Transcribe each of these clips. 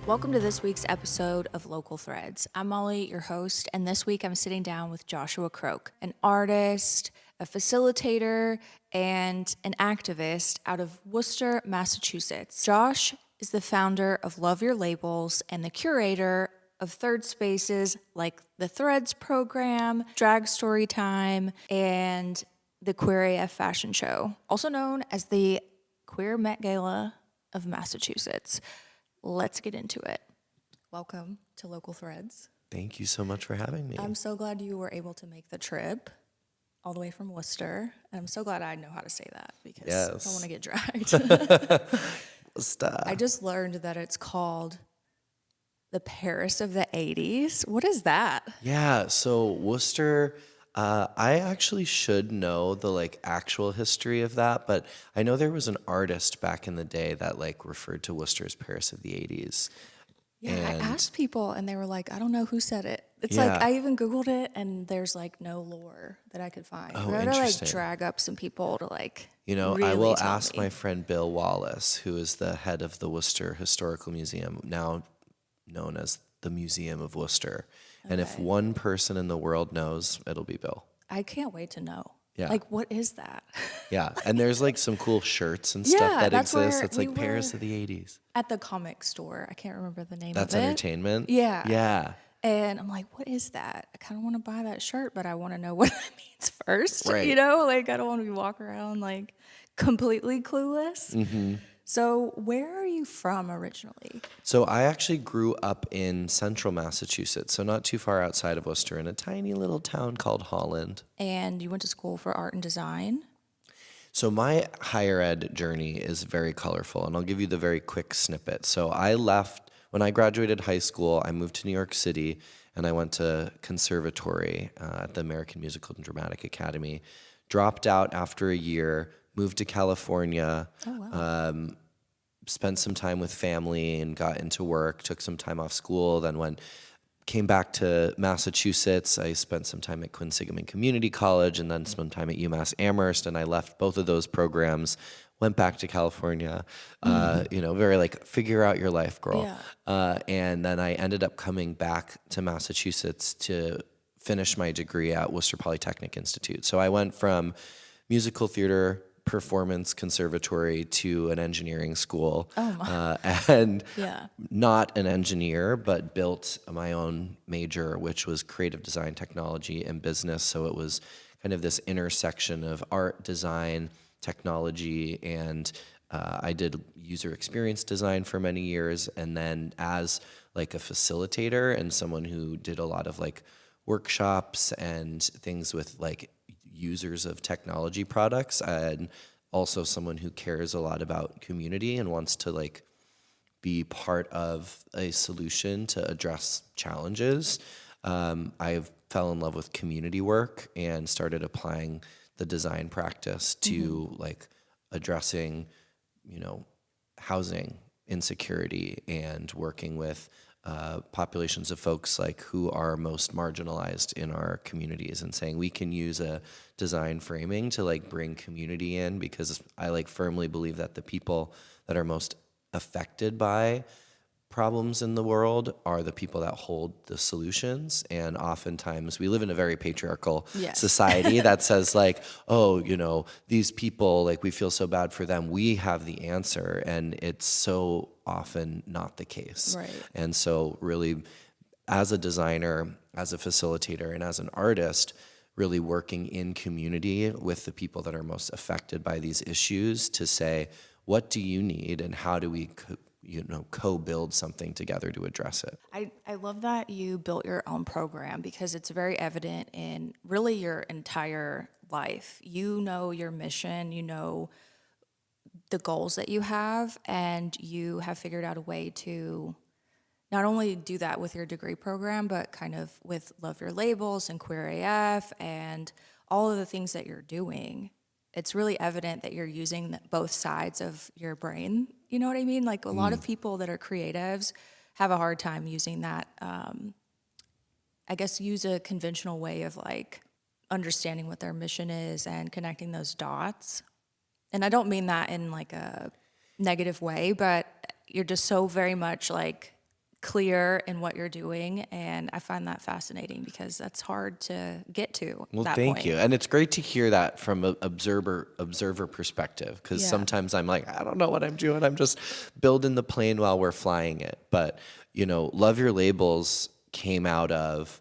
Welcome to this week's episode of Local Threads. I'm Molly, your host, and this week I'm sitting down with Joshua Croke, an artist, a facilitator, and an activist out of Worcester, Massachusetts. Josh is the founder of Love Your Labels and the curator of third spaces like the Threads program, Drag Story Time, and the Queer AF Fashion Show, also known as the Queer Met Gala of Massachusetts. Let's get into it. Welcome to Local Threads. Thank you so much for having me. I'm so glad you were able to make the trip all the way from Worcester. And I'm so glad I know how to say that because I don't want to get dragged. I just learned that it's called the Paris of the 80s. What is that? Yeah, so Worcester, I actually should know the actual history of that, but I know there was an artist back in the day that referred to Worcester as Paris of the 80s. Yeah, And I asked people and they were like, I don't know who said it. It's yeah. like I even Googled it and there's no lore that I could find. Oh, I gotta interesting. drag up some people to I really will tell ask me. my friend Bill Wallace, who is the head of the Worcester Historical Museum, now known as the Museum of Worcester. And if Okay. one person in the world knows, it'll be Bill. I can't wait to know. Yeah. What is that? Yeah, and there's some cool shirts and stuff Yeah, that that's exist. where It's we like Paris were- of the 80s. At the comic store. I can't remember the name That's of it. entertainment? Yeah. Yeah. And I'm like, what is that? I kind of want to buy that shirt, but I want to know what it means first. Right. I don't want to be walking around completely clueless. Mm-hmm. So where are you from originally? So I actually grew up in central Massachusetts, so not too far outside of Worcester, in a tiny little town called Holland. And you went to school for art and design? So my higher ed journey is very colorful, and I'll give you the very quick snippet. So I left, when I graduated high school, I moved to New York City, and I went to conservatory at the American Musical and Dramatic Academy. Dropped out after a year, moved to California. Oh, wow. Spent some time with family and got into work, took some time off school, then came back to Massachusetts. I spent some time at Quinsigamond Community College and then some time at UMass Amherst, and I left both of those programs, went back to California, very figure out your life, girl. Yeah. And then I ended up coming back to Massachusetts to finish my degree at Worcester Polytechnic Institute. So I went from musical theater performance conservatory to an engineering school. Oh, my. And Yeah. not an engineer, but built my own major, which was creative design, technology, and business. So it was kind of this intersection of art, design, technology, and I did user experience design for many years. And then as a facilitator and someone who did a lot of workshops and things with users of technology products, and also someone who cares a lot about community and wants to be part of a solution to address challenges. I fell in love with community work and started applying the design practice to addressing, housing insecurity and working with populations of folks who are most marginalized in our communities, and saying we can use a design framing to bring community in, because I firmly believe that the people that are most affected by problems in the world are the people that hold the solutions. And oftentimes we live in a very patriarchal Yes. society that says these people, we feel so bad for them, we have the answer, and it's so often not the case. Right. And so really, as a designer, as a facilitator, and as an artist, really working in community with the people that are most affected by these issues to say, what do you need and how do we co-build something together to address it? I love that you built your own program because it's very evident in really your entire life. You know your mission, you know the goals that you have, and you have figured out a way to not only do that with your degree program, but kind of with Love Your Labels and Queer AF and all of the things that you're doing. It's really evident that you're using both sides of your brain. You know what I mean? A lot of people that are creatives have a hard time using that, I guess, use a conventional way of understanding what their mission is and connecting those dots. And I don't mean that in a negative way, but you're just so very much clear in what you're doing. And I find that fascinating because that's hard to get to Well, that thank point. you. And it's great to hear that from an observer perspective, because Yeah. sometimes I'm like, I don't know what I'm doing. I'm just building the plane while we're flying it. But, Love Your Labels came out of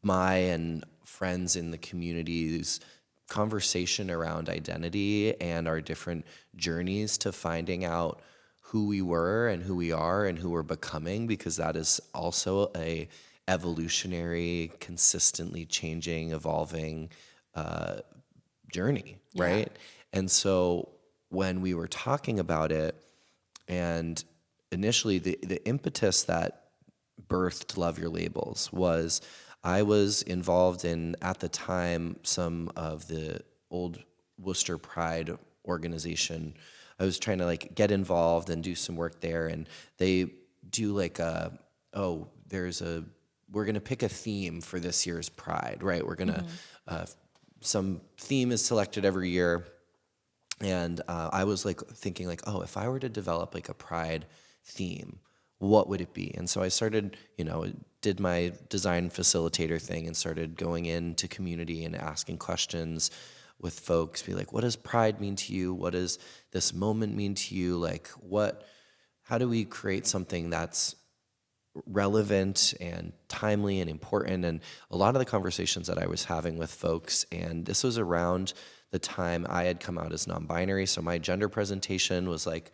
my and friends in the community's conversation around identity and our different journeys to finding out who we were and who we are and who we're becoming, because that is also a evolutionary, consistently changing, evolving journey, Yeah. right? And so when we were talking about it, and initially the impetus that birthed Love Your Labels was I was involved in, at the time, some of the old Worcester Pride organization. I was trying to like get involved and do some work there, and they do like we're gonna pick a theme for this year's Pride, right? We're gonna some theme is selected every year, and I was like thinking like, oh, if I were to develop like a pride theme, what would it be? And so I started, did my design facilitator thing and started going into community and asking questions with folks, be like, what does pride mean to you? What does this moment mean to you? Like, how do we create something that's relevant and timely and important? And a lot of the conversations that I was having with folks, and this was around the time I had come out as non-binary, so my gender presentation was like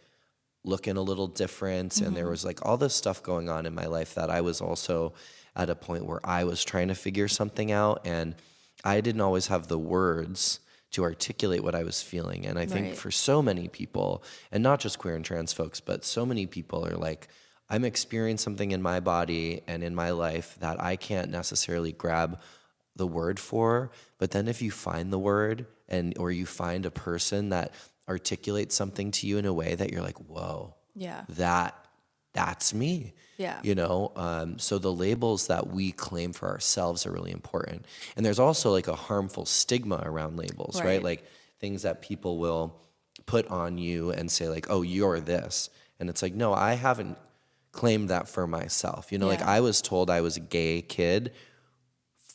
looking a little different, and there was like all this stuff going on in my life that I was also at a point where I was trying to figure something out, and I didn't always have the words to articulate what I was feeling. And I think Right. for so many people, and not just queer and trans folks, but so many people are like, I'm experiencing something in my body and in my life that I can't necessarily grab the word for. But then if you find the word, or you find a person that articulates something to you in a way that you're like, whoa, Yeah. that's me. Yeah. So the labels that we claim for ourselves are really important. And there's also like a harmful stigma around labels, right? Right. Like things that people will put on you and say like, oh, you're this. And it's like, no, I haven't claimed that for myself. Like Yeah. I was told I was a gay kid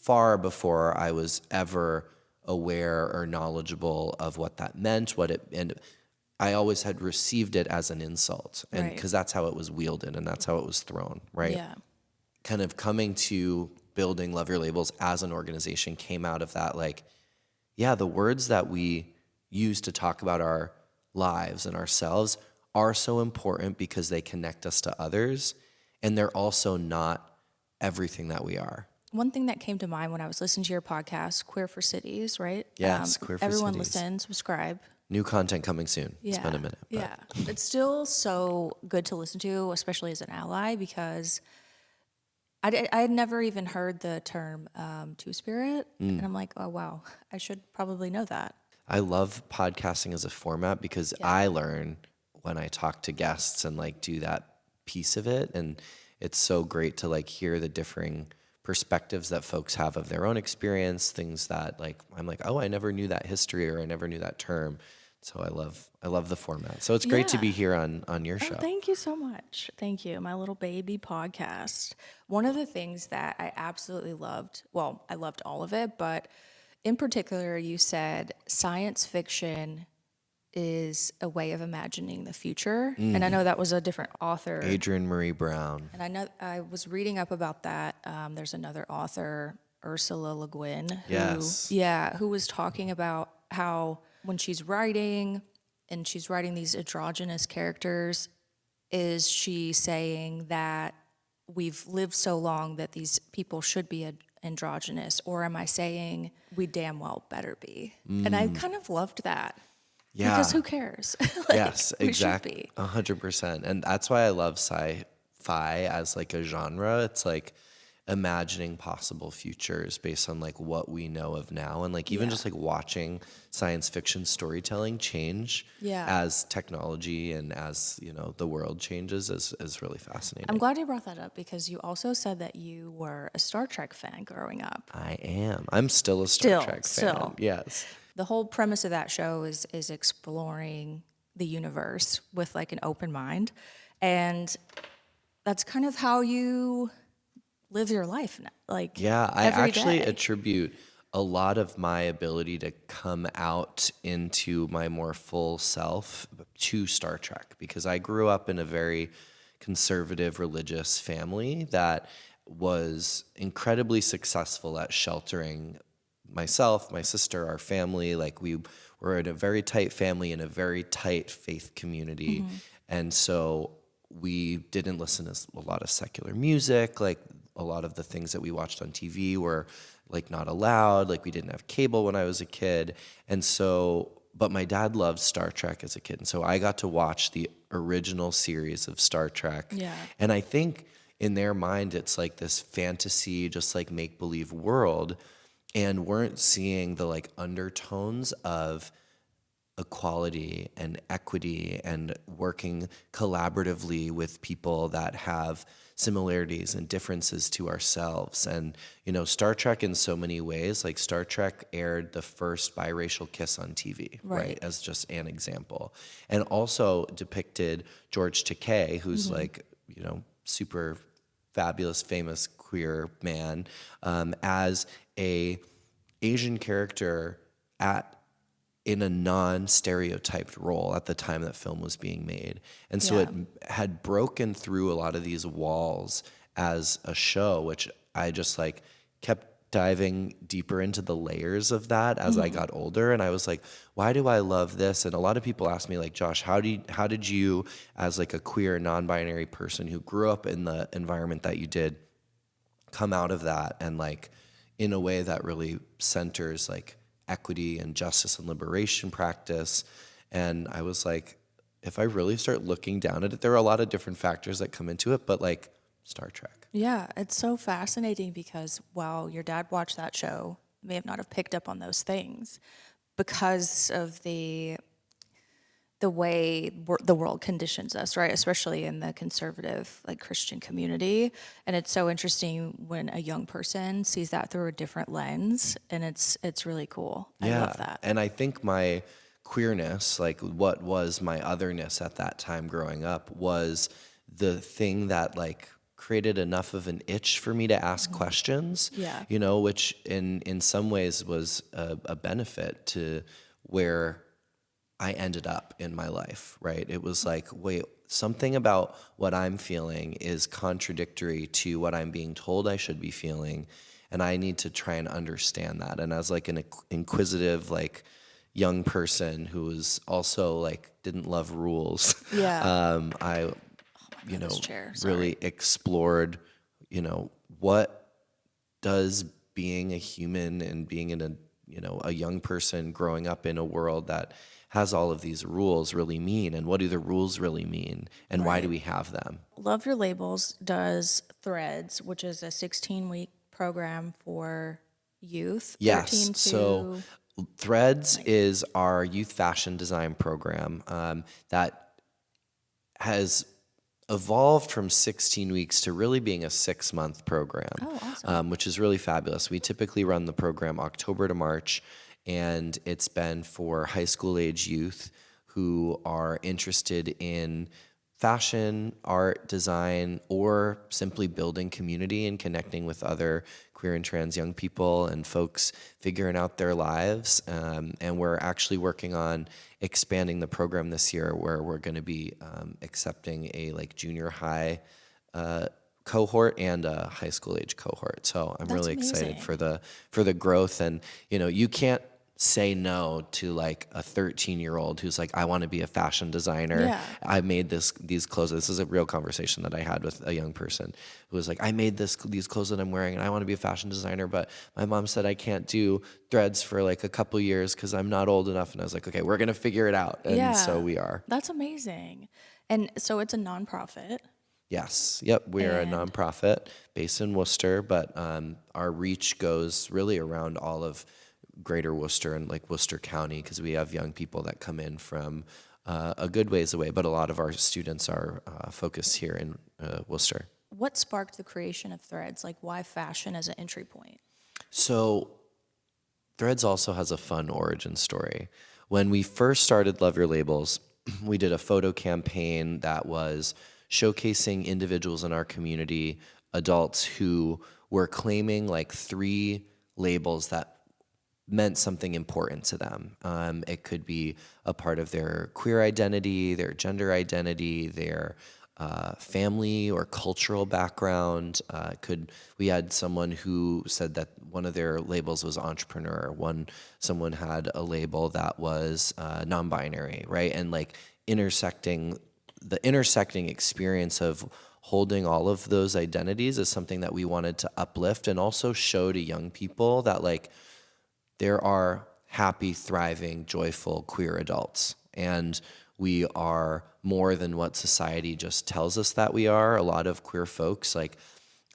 far before I was ever aware or knowledgeable of what that meant, and I always had received it as an insult, and Right. because that's how it was wielded and that's how it was thrown, right? Yeah. Kind of coming to building Love Your Labels as an organization came out of that, like, yeah, the words that we use to talk about our lives and ourselves are so important because they connect us to others, and they're also not everything that we are. One thing that came to mind when I was listening to your podcast, Queer for Cities, right? Yes, Queer for Everyone Cities. listen, subscribe. New content coming soon. It's been a minute. But Yeah. It's still so good to listen to, especially as an ally, because I had never even heard the term two-spirit. And I'm like, oh, wow, I should probably know that. I love podcasting as a format because I learn when I talk to guests and like do that piece of it. And it's so great to like hear the differing perspectives that folks have of their own experience, things that like I'm like, oh, I never knew that history or I never knew that term. So I love the format. So it's great to be Yeah. here on your Oh, show. thank you so much. Thank you. My little baby podcast. One of the things that I absolutely loved, well, I loved all of it, but in particular, you said science fiction is a way of imagining the future. And I know that was a different author. Adrienne Marie Brown. And I know I was reading up about that. There's another author, Ursula Le Guin, who was talking about how when she's writing and she's writing these androgynous characters, is she saying that we've lived so long that these people should be androgynous, or am I saying we damn well better be? And I kind of loved that. Yeah. Because who cares? Yes, we should exactly. be. 100%. And that's why I love sci-fi as like a genre. It's like imagining possible futures based on like what we know of now. And like even just like watching science fiction storytelling change as technology and as, the world changes is really fascinating. I'm glad you brought that up because you also said that you were a Star Trek fan growing up. I am. I'm still a Star Trek fan. Yes. The whole premise of that show is exploring the universe with like an open mind. And that's kind of how you live your life now, like Yeah, I every actually day. attribute a lot of my ability to come out into my more full self to Star Trek because I grew up in a very conservative religious family that was incredibly successful at sheltering myself, my sister, our family. Like we were in a very tight family in a very tight faith community. Hmm. And so we didn't listen to a lot of secular music. Like a lot of the things that we watched on TV were like not allowed. Like we didn't have cable when I was a kid. And so, but my dad loved Star Trek as a kid. And so I got to watch the original series of Star Trek. Yeah. And I think in their mind, it's like this fantasy, just like make believe world, and weren't seeing the like undertones of equality and equity and working collaboratively with people that have similarities and differences to ourselves. And, you know, Star Trek in so many ways, like Star Trek aired the first biracial kiss on TV, right? Right. As just an example. And also depicted George Takei, who's like, you know, super fabulous, famous queer man, as a Asian character at in a non-stereotyped role at the time that film was being made. And so it Yeah. had broken through a lot of these walls as a show, which I just like kept diving deeper into the layers of that as I Hmm. got older. And I was like, why do I love this? And a lot of people ask me like, Josh, how did you as like a queer non-binary person who grew up in the environment that you did come out of that and like in a way that really centers like equity and justice and liberation practice. And I was like, if I really start looking down at it, there are a lot of different factors that come into it, but like Star Trek. Yeah, it's so fascinating because while your dad watched that show, may have not have picked up on those things because of the way the world conditions us, right? Especially in the conservative, like Christian community. And it's so interesting when a young person sees that through a different lens, and it's really cool. I Yeah. love that. And I think my queerness, like what was my otherness at that time growing up, was the thing that like created enough of an itch for me to ask questions, Yeah. you know, which in some ways was a benefit to where I ended up in my life, right? It was like, wait, something about what I'm feeling is contradictory to what I'm being told I should be feeling, and I need to try and understand that. And as like an inquisitive, like young person who was also like didn't love rules, Yeah. I, Oh, you this know, chair. Sorry. really explored, you know, what does being a human and being in a you know a young person growing up in a world that has all of these rules really mean, and what do the rules really mean, and why do Right. we have them? Love Your Labels does Threads, which is a 16-week program for youth, Yes, 13 so to Threads 19. is our youth fashion design program that has evolved from 16 weeks to really being a 6-month program, Oh, awesome. which is really fabulous. We typically run the program October to March, and it's been for high school age youth who are interested in fashion, art, design, or simply building community and connecting with other queer and trans young people and folks figuring out their lives. And we're actually working on expanding the program this year, where we're going to be accepting a like junior high cohort and a high school age cohort. So I'm That's really excited amazing. for the growth. And you know, you can't say no to like a 13-year-old who's like, I want to be a fashion designer. Yeah. I made these clothes. This is a real conversation that I had with a young person who was like, I made these clothes that I'm wearing and I want to be a fashion designer, but my mom said I can't do threads for like a couple years because I'm not old enough. And I was like, okay, we're gonna figure it out. And so Yeah. we are. That's amazing. And so it's a nonprofit. Yes. Yep. We're a And nonprofit based in Worcester, but our reach goes really around all of greater Worcester and like Worcester County because we have young people that come in from a good ways away, but a lot of our students are focused here in Worcester. what sparked the creation of Threads? Like, why fashion as an entry point? So Threads also has a fun origin story. When we first started Love Your Labels, we did a photo campaign that was showcasing individuals in our community, adults who were claiming like 3 labels that meant something important to them. It could be a part of their queer identity, their gender identity, their family or cultural background. We had someone who said that one of their labels was entrepreneur. Someone had a label that was non-binary, right? And like intersecting experience of holding all of those identities is something that we wanted to uplift and also show to young people that like there are happy, thriving, joyful queer adults. And we are more than what society just tells us that we are. A lot of queer folks, like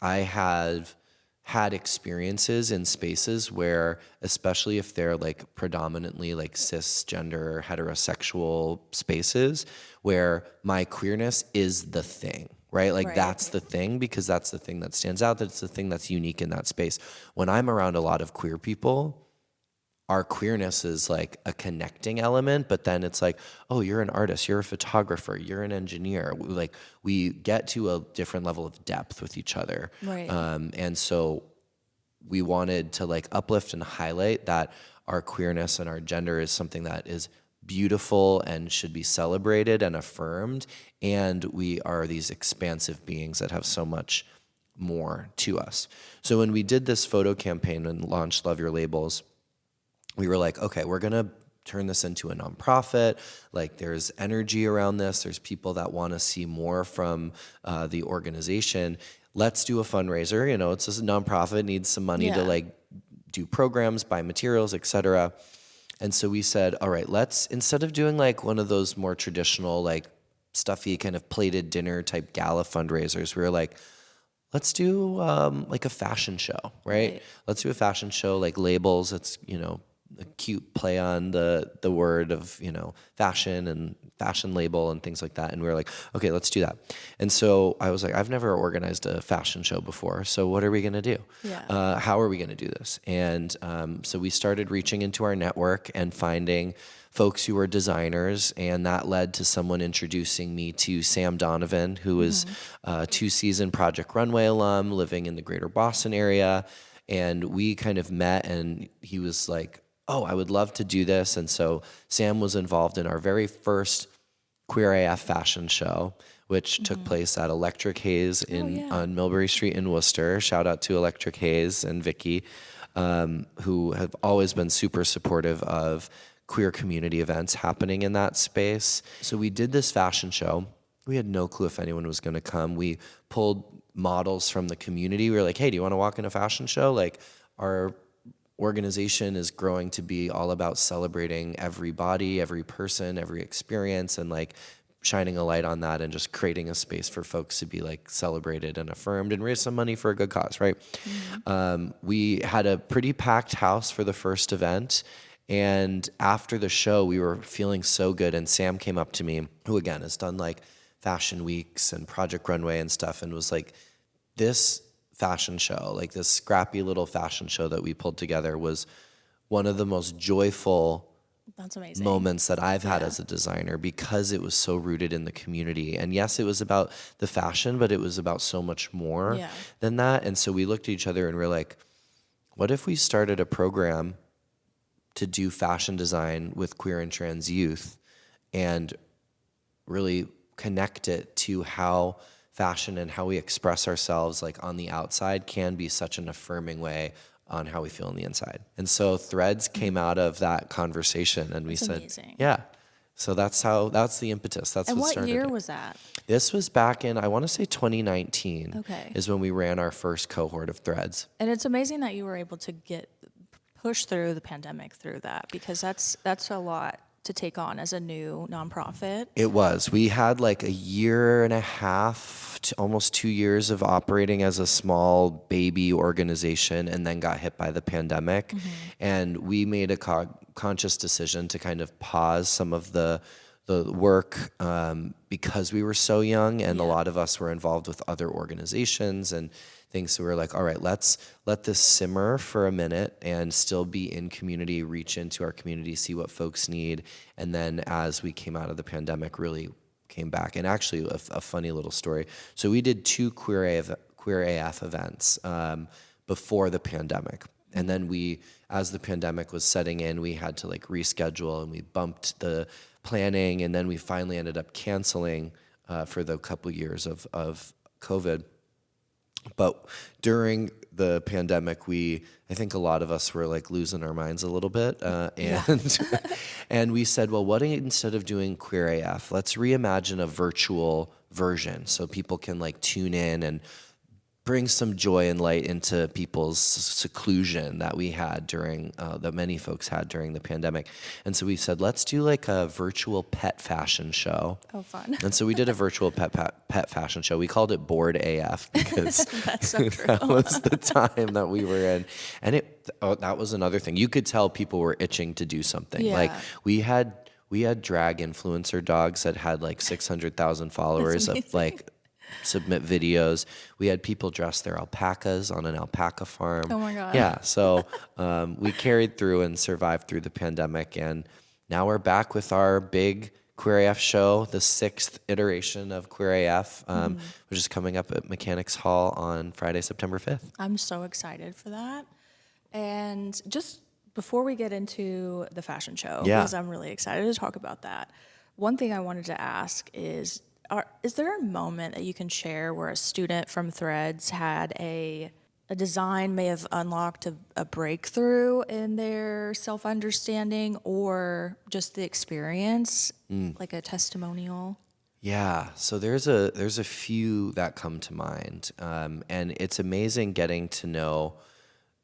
I have had experiences in spaces where, especially if they're like predominantly like cisgender heterosexual spaces, where my queerness is the thing, right? Like Right. that's the thing because that's the thing that stands out, that's the thing that's unique in that space. When I'm around a lot of queer people, our queerness is like a connecting element, but then it's like, oh, you're an artist, you're a photographer, you're an engineer. Like we get to a different level of depth with each other. Right. And so we wanted to like uplift and highlight that our queerness and our gender is something that is beautiful and should be celebrated and affirmed. And we are these expansive beings that have so much more to us. So when we did this photo campaign and launched Love Your Labels, we were like, okay, we're going to turn this into a nonprofit. Like there's energy around this. There's people that want to see more from the organization. Let's do a fundraiser. You know, it's just a nonprofit, needs some money to Yeah. like do programs, buy materials, etc. And so we said, all right, let's, instead of doing like one of those more traditional, like stuffy kind of plated dinner type gala fundraisers, we were like, let's do like a fashion show, right? Right. Let's do a fashion show, like labels. It's, you know, a cute play on the word of, you know, fashion and fashion label and things like that. And we were like, okay, let's do that. And so I was like, I've never organized a fashion show before. So what are we going to do? Yeah. How are we going to do this? And so we started reaching into our network and finding folks who were designers, and that led to someone introducing me to Sam Donovan, who is a 2-season Project Runway alum living in the greater Boston area. And we kind of met, and he was like, oh, I would love to do this. And so Sam was involved in our very first Queer AF fashion show, which took place at Electric Haze on Millbury Street in Worcester. Shout out to Electric Haze and Vicky, who have always been super supportive of queer community events happening in that space. So we did this fashion show. We had no clue if anyone was going to come. We pulled models from the community. We were like, hey, do you want to walk in a fashion show? Like our organization is growing to be all about celebrating every body, every person, every experience, and like shining a light on that and just creating a space for folks to be like celebrated and affirmed and raise some money for a good cause, right? We had a pretty packed house for the first event. And after the show, we were feeling so good. And Sam came up to me, who again has done like fashion weeks and Project Runway and stuff, and was like, this fashion show, like this scrappy little fashion show that we pulled together, was one of the most joyful That's amazing. moments that I've had as a designer, because it was so rooted in the community. And yes, it was about the fashion, but it was about so much more than that. And so we looked at each other and we're like, what if we started a program to do fashion design with queer and trans youth and really connect it to how fashion and how we express ourselves like on the outside can be such an affirming way on how we feel on the inside. And so Threads came out of that conversation, and we said, amazing. yeah. So that's the impetus. That's And what what started year it. was that? This was back in, I want to say 2019 Okay. is when we ran our first cohort of Threads. And it's amazing that you were able to push through the pandemic through that, because that's a lot to take on as a new nonprofit. It was. We had like a year and a half to almost 2 years of operating as a small baby organization, and then got hit by the pandemic. And we made a conscious decision to kind of pause some of the work because we were so young, and a lot of us were involved with other organizations and things. So we were like, all right, let's let this simmer for a minute and still be in community, reach into our community, see what folks need. And then as we came out of the pandemic, really came back. And actually, a funny little story. So we did two Queer AF events before the pandemic. And then as the pandemic was setting in, we had to like reschedule, and we bumped the planning, and then we finally ended up canceling for the couple years of COVID. But during the pandemic, I think a lot of us were like losing our minds a little bit. And and we said, well, what instead of doing Queer AF, let's reimagine a virtual version so people can like tune in and bring some joy and light into people's seclusion that we had that many folks had during the pandemic. And so we said, let's do like a virtual pet fashion show. Oh, fun. And so we did a virtual pet fashion show. We called it Bored AF because That's so true. that was the time that we were in. And that was another thing. You could tell people were itching to do something. Yeah. Like we had drag influencer dogs that had like 600,000 followers of like submit videos. We had people dress their alpacas on an alpaca farm. Oh my God. Yeah. So we carried through and survived through the pandemic. And now we're back with our big Queer AF show, the 6th iteration of Queer AF, which is coming up at Mechanics Hall on Friday, September 5th. I'm so excited for that. And just before we get into the fashion show, Yeah. because I'm really excited to talk about that, one thing I wanted to ask is there a moment that you can share where a student from Threads had a design may have unlocked a breakthrough in their self-understanding or just the experience, like a testimonial? Yeah, so there's a few that come to mind, and it's amazing getting to know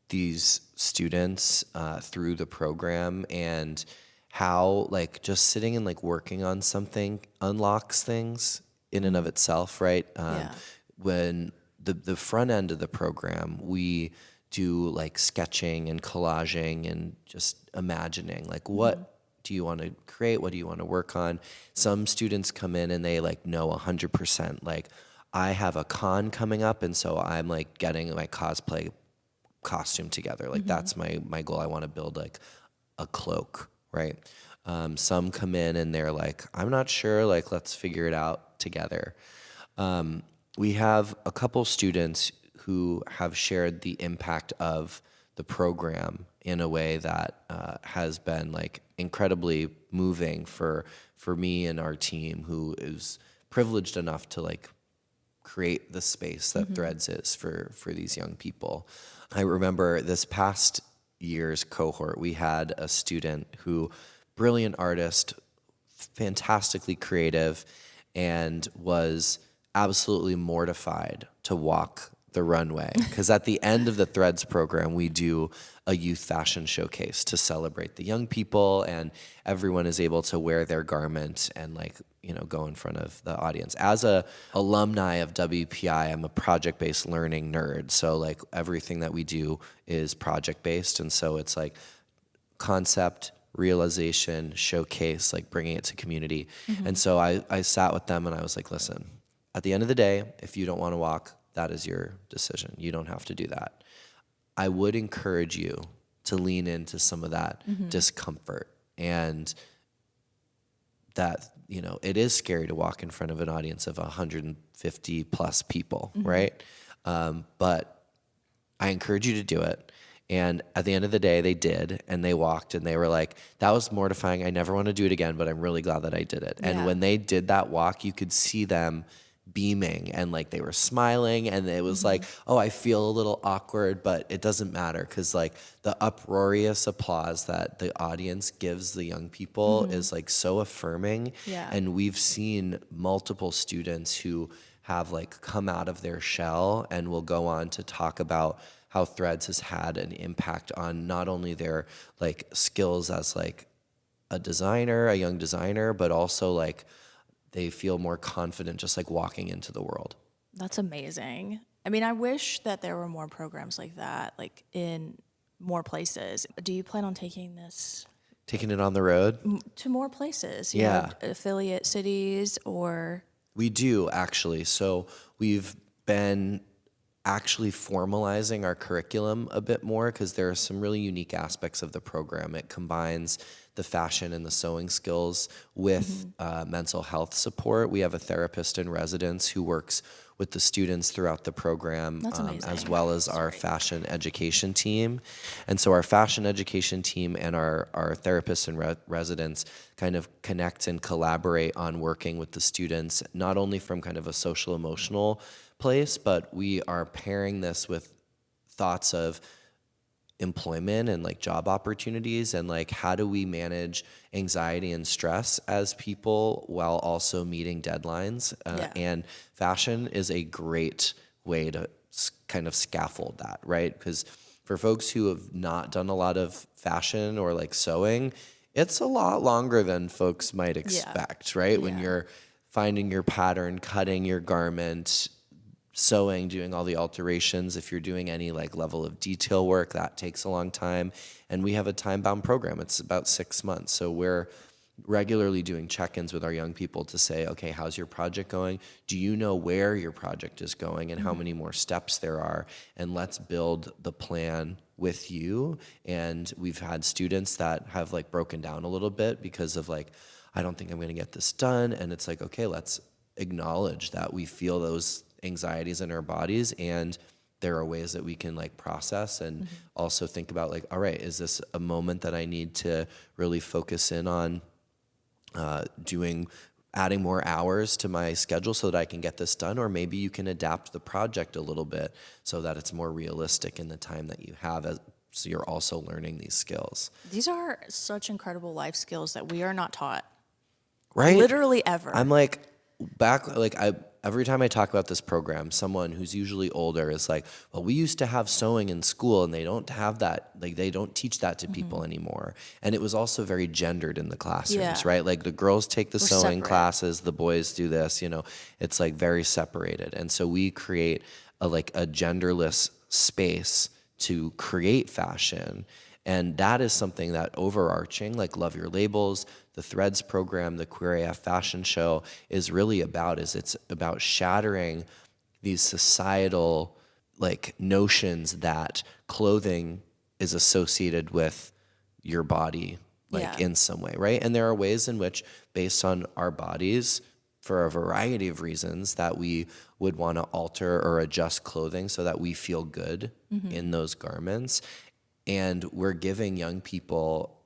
these students through the program and how like just sitting and like working on something unlocks things in and of itself, right? Yeah. When the front end of the program, we do like sketching and collaging and just imagining like what do you want to create? What do you want to work on? Some students come in and they like know 100%, like I have a con coming up, and so I'm like getting my cosplay costume together. Like that's my goal. I want to build like a cloak, right? Some come in and they're like, I'm not sure, like let's figure it out together. We have a couple students who have shared the impact of the program in a way that has been like incredibly moving for me and our team, who is privileged enough to like create the space that Threads is for these young people. I remember this past year's cohort, we had a student who, brilliant artist, fantastically creative, and was absolutely mortified to walk the runway. Because at the end of the Threads program, we do a youth fashion showcase to celebrate the young people, and everyone is able to wear their garment and like, go in front of the audience. As a alumni of WPI, I'm a project-based learning nerd. So like everything that we do is project-based. And so it's like concept, realization, showcase, like bringing it to community. And so I sat with them and I was like, listen, at the end of the day, if you don't want to walk, that is your decision. You don't have to do that. I would encourage you to lean into some of that discomfort, and that, it is scary to walk in front of an audience of 150 plus people, right? But I encourage you to do it. And at the end of the day, they did, and they walked, and they were like, that was mortifying. I never want to do it again, but I'm really glad that I did it. And Yeah. when they did that walk, you could see them beaming, and like they were smiling, and it was like, oh, I feel a little awkward, but it doesn't matter, because like the uproarious applause that the audience gives the young people is like so affirming. Yeah. And we've seen multiple students who have like come out of their shell and will go on to talk about how Threads has had an impact on not only their like skills as like a designer, a young designer, but also like they feel more confident just like walking into the world. That's amazing. I mean, I wish that there were more programs like that, like in more places. Do you plan on taking this Taking it on the road? to more places? Yeah. Affiliate cities or... We do, actually. So we've been actually formalizing our curriculum a bit more, because there are some really unique aspects of the program. It combines the fashion and the sewing skills with mental health support. We have a therapist in residence who works with the students throughout the program, That's amazing. as well as our fashion education team. And so our fashion education team and our therapists and residents kind of connect and collaborate on working with the students, not only from kind of a social emotional place, but we are pairing this with thoughts of employment and like job opportunities, and like how do we manage anxiety and stress as people while also meeting deadlines. And fashion is a great way to kind of scaffold that, right? Because for folks who have not done a lot of fashion or like sewing, it's a lot longer than folks might expect, right? When you're finding your pattern, cutting your garment, sewing, doing all the alterations. If you're doing any like level of detail work, that takes a long time. And we have a time-bound program. It's about 6 months. So we're regularly doing check-ins with our young people to say, okay, how's your project going? Do you know where your project is going and how many more steps there are? And let's build the plan with you. And we've had students that have like broken down a little bit because of like, I don't think I'm going to get this done. And it's like, okay, let's acknowledge that we feel those anxieties in our bodies, and there are ways that we can like process and also think about like, all right, is this a moment that I need to really focus in on adding more hours to my schedule so that I can get this done? Or maybe you can adapt the project a little bit so that it's more realistic in the time that you have, so you're also learning these skills. These are such incredible life skills that we are not taught. Right? Literally ever. I'm like, every time I talk about this program, someone who's usually older is like, well, we used to have sewing in school and they don't have that, like they don't teach that to people anymore. And it was also very gendered in the classrooms, right? Like the girls take the sewing classes, the boys do this, it's like very separated. And so we create a genderless space to create fashion. And that is something that overarching, like Love Your Labels, the Threads program, the Queer AF Fashion Show is really about, it's about shattering these societal like notions that clothing is associated with your body, like in some way, right? And there are ways in which, based on our bodies, for a variety of reasons, that we would want to alter or adjust clothing so that we feel good in those garments. And we're giving young people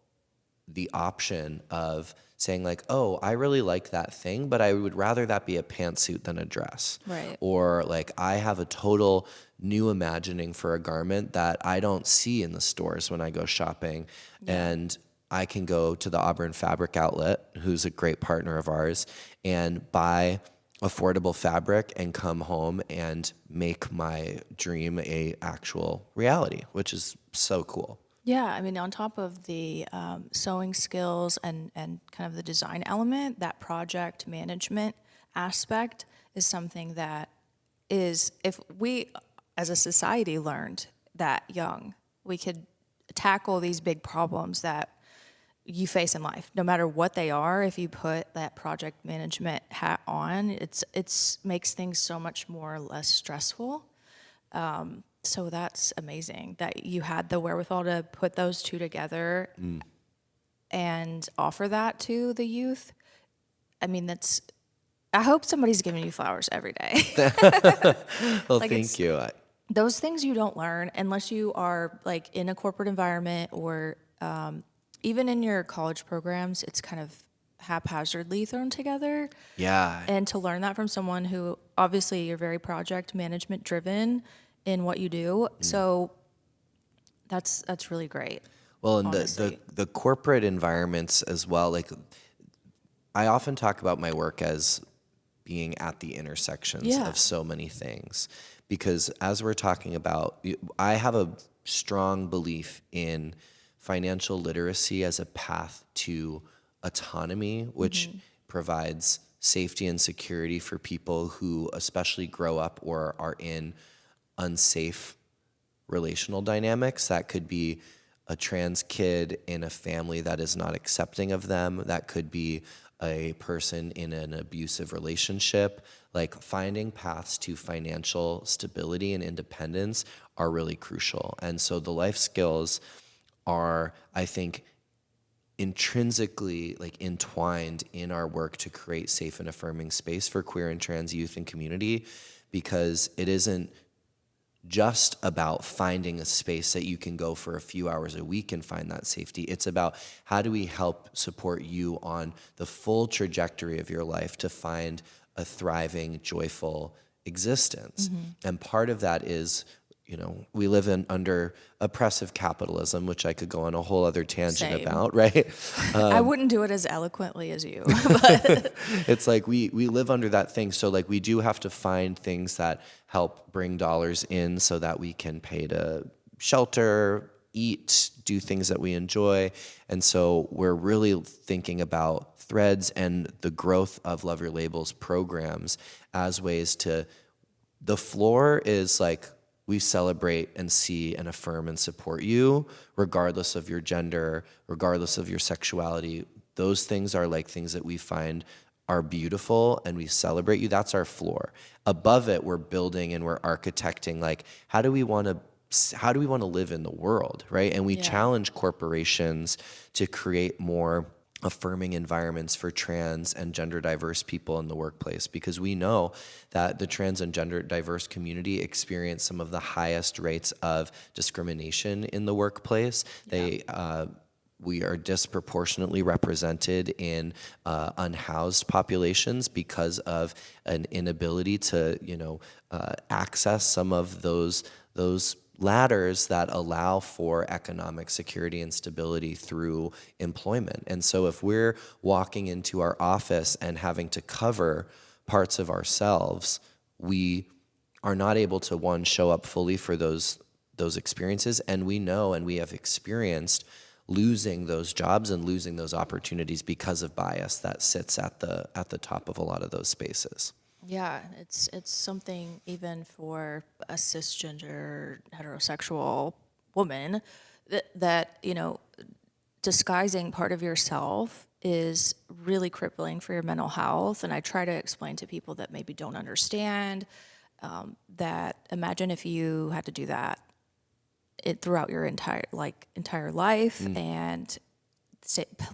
the option of saying like, oh, I really like that thing, but I would rather that be a pantsuit than a dress. Right. Or like, I have a total new imagining for a garment that I don't see in the stores when I go shopping. And I can go to the Auburn Fabric Outlet, who's a great partner of ours, and buy affordable fabric and come home and make my dream a actual reality, which is so cool. Yeah, I mean, on top of the sewing skills and kind of the design element, that project management aspect is something that is, if we as a society learned that young, we could tackle these big problems that you face in life, no matter what they are. If you put that project management hat on, it's makes things so much more less stressful. So that's amazing that you had the wherewithal to put those two together and offer that to the youth. I mean, I hope somebody's giving you flowers every day. Well, thank you. Those things you don't learn unless you are like in a corporate environment or even in your college programs. It's kind of haphazardly thrown together. Yeah. And to learn that from someone who, obviously, you're very project management driven in what you do. So that's really great. Well, and the corporate environments as well. Like, I often talk about my work as being at the intersections of so many things, because as we're talking about, I have a strong belief in financial literacy as a path to autonomy, which provides safety and security for people who especially grow up or are in unsafe relational dynamics. That could be a trans kid in a family that is not accepting of them. That could be a person in an abusive relationship. Like, finding paths to financial stability and independence are really crucial. And so the life skills are, I think, intrinsically like entwined in our work to create safe and affirming space for queer and trans youth and community, because it isn't just about finding a space that you can go for a few hours a week and find that safety. It's about how do we help support you on the full trajectory of your life to find a thriving, joyful existence. And part of that is, we live under oppressive capitalism, which I could go on a whole other tangent Same. about, right? I wouldn't do it as eloquently as you, but It's like we live under that thing. So like we do have to find things that help bring dollars in so that we can pay to shelter, eat, do things that we enjoy. And so we're really thinking about Threads and the growth of Love Your Labels programs as ways to, the floor is like, we celebrate and see and affirm and support you regardless of your gender, regardless of your sexuality. Those things are like things that we find are beautiful and we celebrate you. That's our floor. Above it, we're building and we're architecting, like, how do we want to live in the world, right? And we challenge corporations to create more affirming environments for trans and gender diverse people in the workplace, because we know that the trans and gender diverse community experience some of the highest rates of discrimination in the workplace. We are disproportionately represented in unhoused populations because of an inability to, access some of those ladders that allow for economic security and stability through employment. And so if we're walking into our office and having to cover parts of ourselves, we are not able to, one, show up fully for those experiences. And we know, and we have experienced losing those jobs and losing those opportunities because of bias that sits at the top of a lot of those spaces. yeah, it's something even for a cisgender heterosexual woman that disguising part of yourself is really crippling for your mental health. And I try to explain to people that maybe don't understand that imagine if you had to do that throughout your entire life, and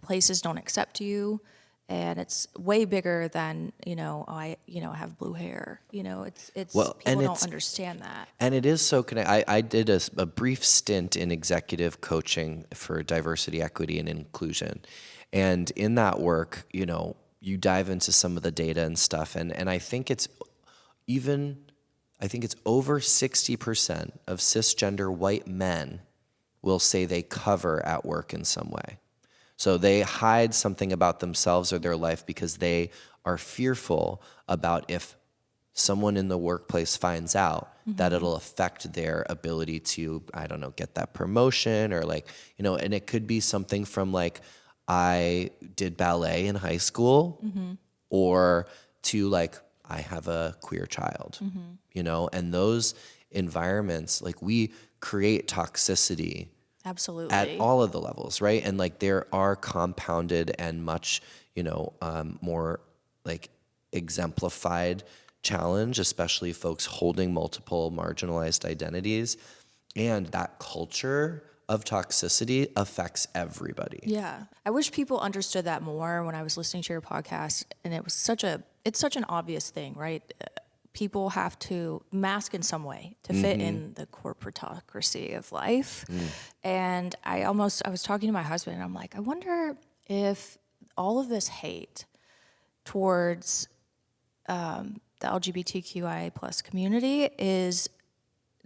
places don't accept you, and it's way bigger than I have blue hair. It's Well, people and don't understand that. And it is so connected. I did a brief stint in executive coaching for diversity, equity, and inclusion. And in that work, you dive into some of the data and stuff. And I think it's over 60% of cisgender white men will say they cover at work in some way. So they hide something about themselves or their life because they are fearful about if someone in the workplace finds out that it'll affect their ability to, I don't know, get that promotion or and it could be something from like, I did ballet in high school or to like, I have a queer child, and those environments, like we create toxicity Absolutely. at all of the levels, right? And like there are compounded and much, more like exemplified challenge, especially folks holding multiple marginalized identities. And that culture of toxicity affects everybody. Yeah. I wish people understood that more when I was listening to your podcast, and it's such an obvious thing, right? People have to mask in some way to fit in the corporatocracy of life. And I was talking to my husband, and I'm like, I wonder if all of this hate towards the LGBTQI plus community is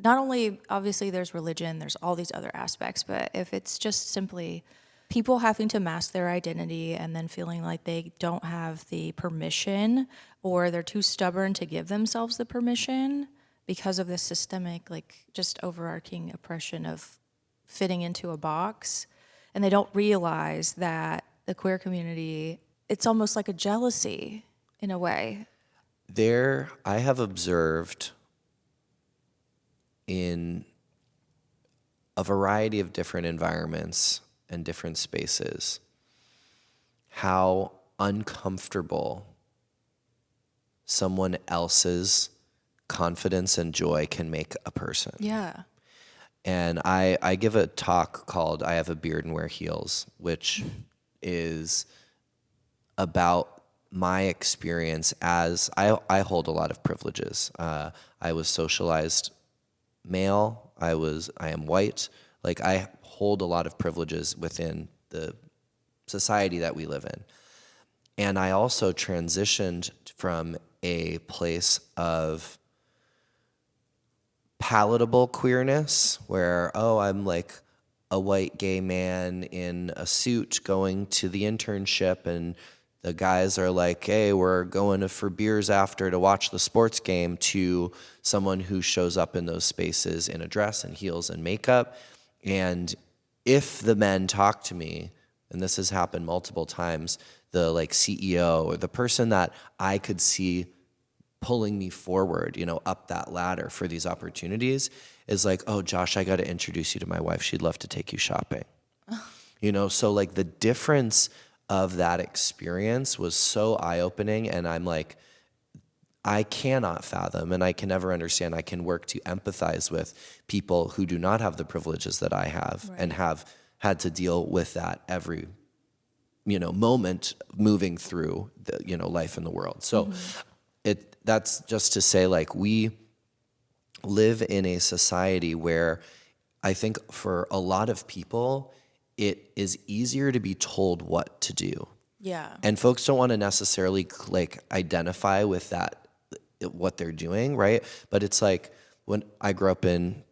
not only, obviously there's religion, there's all these other aspects, but if it's just simply people having to mask their identity and then feeling like they don't have the permission or they're too stubborn to give themselves the permission because of this systemic, like just overarching oppression of fitting into a box. And they don't realize that the queer community, it's almost like a jealousy in a way. I have observed in a variety of different environments and different spaces how uncomfortable someone else's confidence and joy can make a person. Yeah. And I give a talk called I Have a Beard and Wear Heels, which is about my experience as I hold a lot of privileges. I was socialized male. I am white. Like, I hold a lot of privileges within the society that we live in. And I also transitioned from a place of palatable queerness where, oh, I'm like a white gay man in a suit going to the internship, and the guys are like, hey, we're going for beers after to watch the sports game, to someone who shows up in those spaces in a dress and heels and makeup. And if the men talk to me, and this has happened multiple times, the like CEO or the person that I could see pulling me forward, up that ladder for these opportunities is like, oh, Josh, I got to introduce you to my wife. She'd love to take you shopping. So like the difference of that experience was so eye-opening, and I'm like, I cannot fathom, and I can never understand. I can work to empathize with people who do not have the privileges that I have and have had to deal with that every moment moving through the life in the world. So that's just to say, like, we live in a society where I think for a lot of people, it is easier to be told what to do. Yeah. And folks don't want to necessarily like identify with that, what they're doing, right? But it's like when I grew up in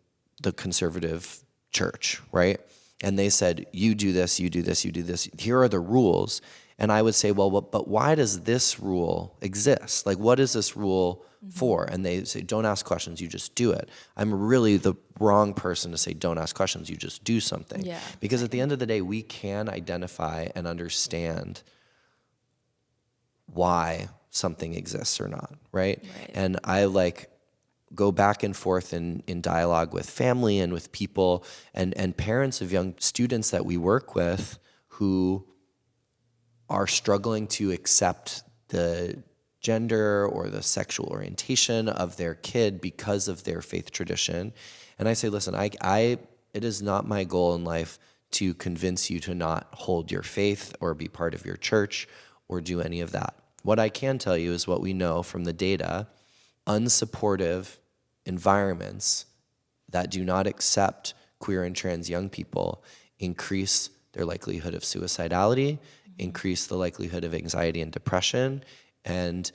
the conservative church, right? And they said, you do this, you do this, you do this. Here are the rules. And I would say, well, but why does this rule exist? Like, what is this rule for? And they say, don't ask questions, you just do it. I'm really the wrong person to say, don't ask questions, you just do something. Yeah. Because at the end of the day, we can identify and understand why something exists or not, right? And I like go back and forth in dialogue with family and with people and parents of young students that we work with who are struggling to accept the gender or the sexual orientation of their kid because of their faith tradition. And I say, listen, it is not my goal in life to convince you to not hold your faith or be part of your church or do any of that. What I can tell you is what we know from the data: unsupportive environments that do not accept queer and trans young people increase their likelihood of suicidality, increase the likelihood of anxiety and depression. And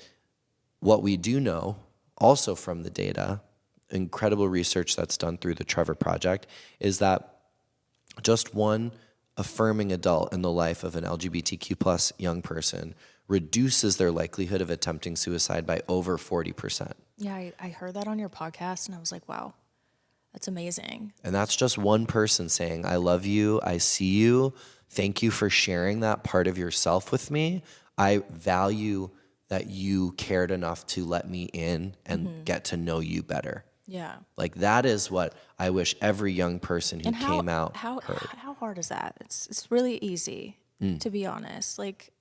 what we do know also from the data, incredible research that's done through the Trevor Project, is that just one affirming adult in the life of an LGBTQ plus young person reduces their likelihood of attempting suicide by over 40%. Yeah, I heard that on your podcast, and I was like, wow, that's amazing. And that's just one person saying, I love you, I see you, thank you for sharing that part of yourself with me. I value that you cared enough to let me in and get to know you better. Yeah. Like, that is what I wish every young person who came out heard. How hard is that? It's really easy, to be honest. Like,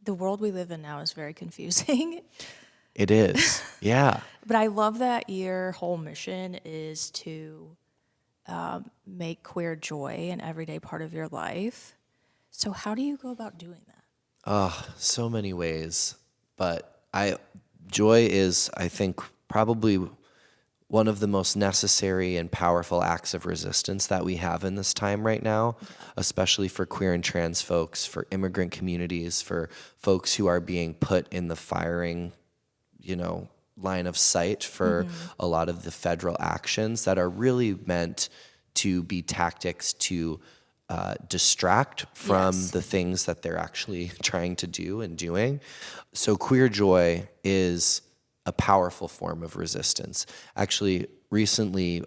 the world we live in now is very confusing. It is, yeah. But I love that your whole mission is to make queer joy an everyday part of your life. So how do you go about doing that? So many ways, but joy is, I think, probably one of the most necessary and powerful acts of resistance that we have in this time right now, especially for queer and trans folks, for immigrant communities, for folks who are being put in the firing, line of sight for a lot of the federal actions that are really meant to be tactics to distract from the things that they're actually trying to do and doing. So queer joy is a powerful form of resistance. Actually, recently,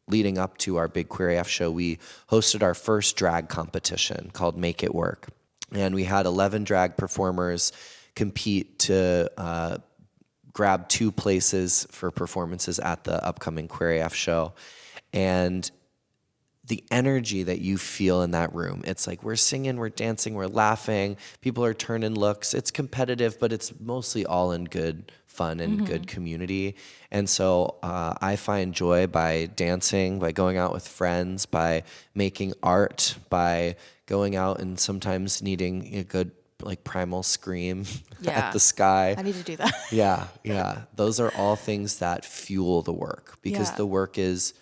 leading up to our big Queer AF show, we hosted our first drag competition called Make It Work. And we had 11 drag performers compete to grab 2 places for performances at the upcoming Queer AF show. And the energy that you feel in that room. It's like we're singing, we're dancing, we're laughing, people are turning looks. It's competitive, but it's mostly all in good fun and good community. And so I find joy by dancing, by going out with friends, by making art, by going out and sometimes needing a good like primal scream at Yeah. the sky. I need to do that. Yeah, yeah. Those are all things that fuel the work because Yeah. the work is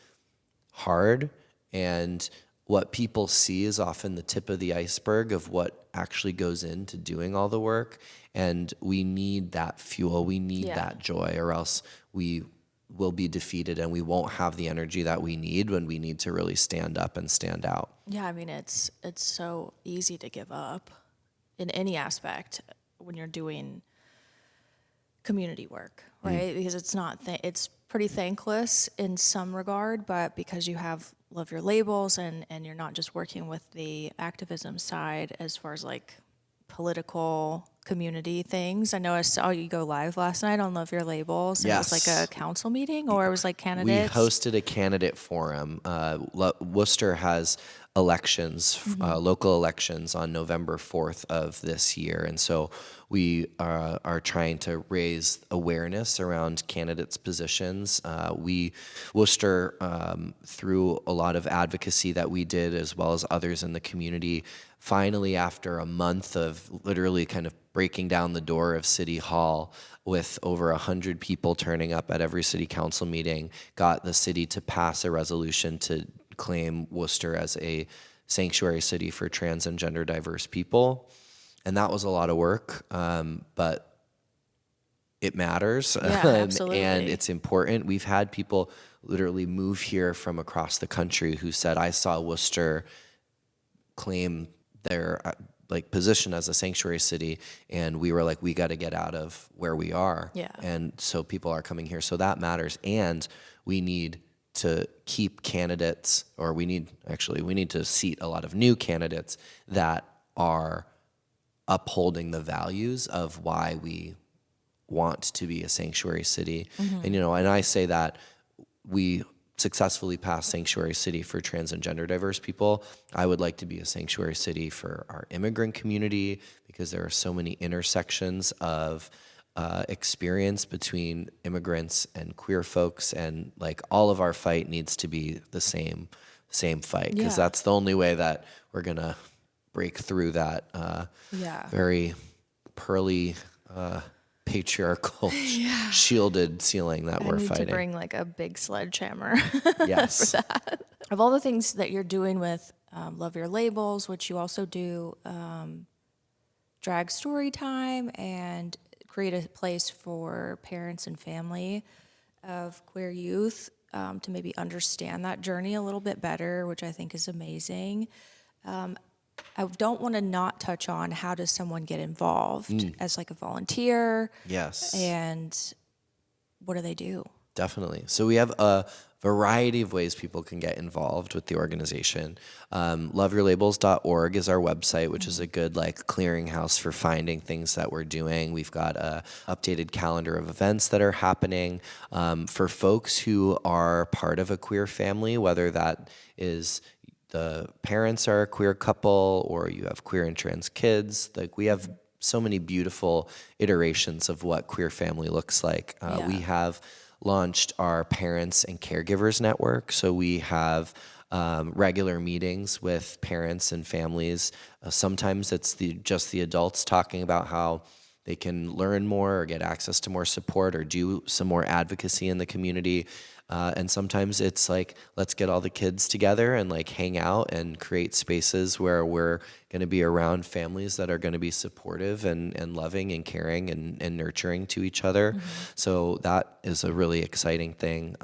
hard, and what people see is often the tip of the iceberg of what actually goes into doing all the work. And we need that fuel, we need Yeah. that joy, or else we will be defeated and we won't have the energy that we need when we need to really stand up and stand out. Yeah, I mean it's so easy to give up in any aspect when you're doing community work, right? Because it's not it's pretty thankless in some regard, but because you have love your labels and you're not just working with the activism side as far as like political community things. I know I saw you go live last night on Love Your Labels, and it was like a Yes. council meeting, or it was like We candidates. hosted a candidate forum. Worcester has elections, local elections on November 4th of this year. And so we are trying to raise awareness around candidates' positions. Worcester, through a lot of advocacy that we did, as well as others in the community, finally, after a month of literally kind of breaking down the door of City Hall with over 100 people turning up at every city council meeting, got the city to pass a resolution to claim Worcester as a sanctuary city for trans and gender diverse people. And that was a lot of work, but it matters. Yeah, And absolutely. it's important. We've had people literally move here from across the country who said, I saw Worcester claim their like position as a sanctuary city, and we were like, we got to get out of where we are. Yeah. And so people are coming here, so that matters. And we need to keep candidates, or we need to seat a lot of new candidates that are upholding the values of why we want to be a sanctuary city. And and I say that we successfully passed sanctuary city for trans and gender diverse people. I would like to be a sanctuary city for our immigrant community, because there are so many intersections of experience between immigrants and queer folks, and like all of our fight needs to be the same fight, because Yeah. that's the only way that we're gonna break through that Yeah. very pearly patriarchal shielded ceiling that I we're need to fighting. bring like a big sledgehammer. Yes. Of all the things that you're doing with Love Your Labels, which you also do drag story time and create a place for parents and family of queer youth to maybe understand that journey a little bit better, which I think is amazing. I don't want to not touch on how does someone get involved as like a volunteer, Yes. and what do they do? Definitely. So we have a variety of ways people can get involved with the organization. Loveyourlabels.org is our website, which is a good like clearinghouse for finding things that we're doing. We've got a updated calendar of events that are happening for folks who are part of a queer family, whether that is the parents are a queer couple or you have queer and trans kids. Like we have so many beautiful iterations of what queer family looks like. We Yeah. have launched our parents and caregivers network. So we have regular meetings with parents and families. Sometimes it's just the adults talking about how they can learn more or get access to more support or do some more advocacy in the community. And sometimes it's like, let's get all the kids together and like hang out and create spaces where we're going to be around families that are going to be supportive and loving and caring and nurturing to each other. So that is a really exciting thing.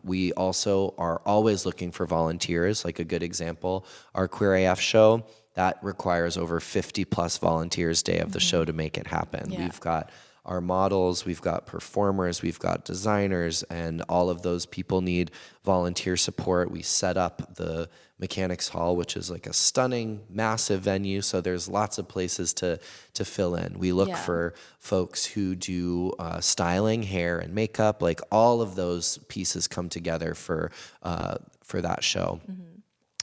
We also are always looking for volunteers. Like a good example, our Queer AF show, that requires over 50 plus volunteers day of the show to make it happen. Yeah. We've got our models, we've got performers, we've got designers, and all of those people need volunteer support. We set up the Mechanics Hall, which is like a stunning, massive venue, so there's lots of places to fill in. We look Yeah. for folks who do styling, hair, and makeup. Like all of those pieces come together for that show.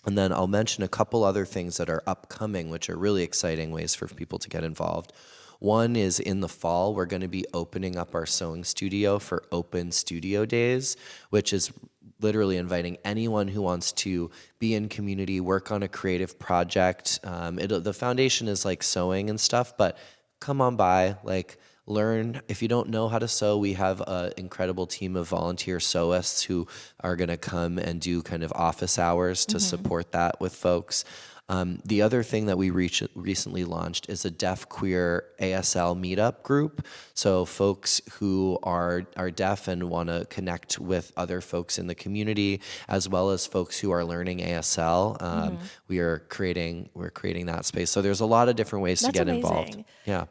And then I'll mention a couple other things that are upcoming, which are really exciting ways for people to get involved. One is in the fall, we're going to be opening up our sewing studio for open studio days, which is literally inviting anyone who wants to be in community, work on a creative project. The foundation is like sewing and stuff, but come on by, like learn. If you don't know how to sew, we have an incredible team of volunteer sewists who are going to come and do kind of office hours to support that with folks. The other thing that we recently launched is a deaf queer ASL meetup group. So folks who are deaf and want to connect with other folks in the community, as well as folks who are learning ASL, we're creating that space. So there's a lot of different ways to That's get involved. amazing. Yeah.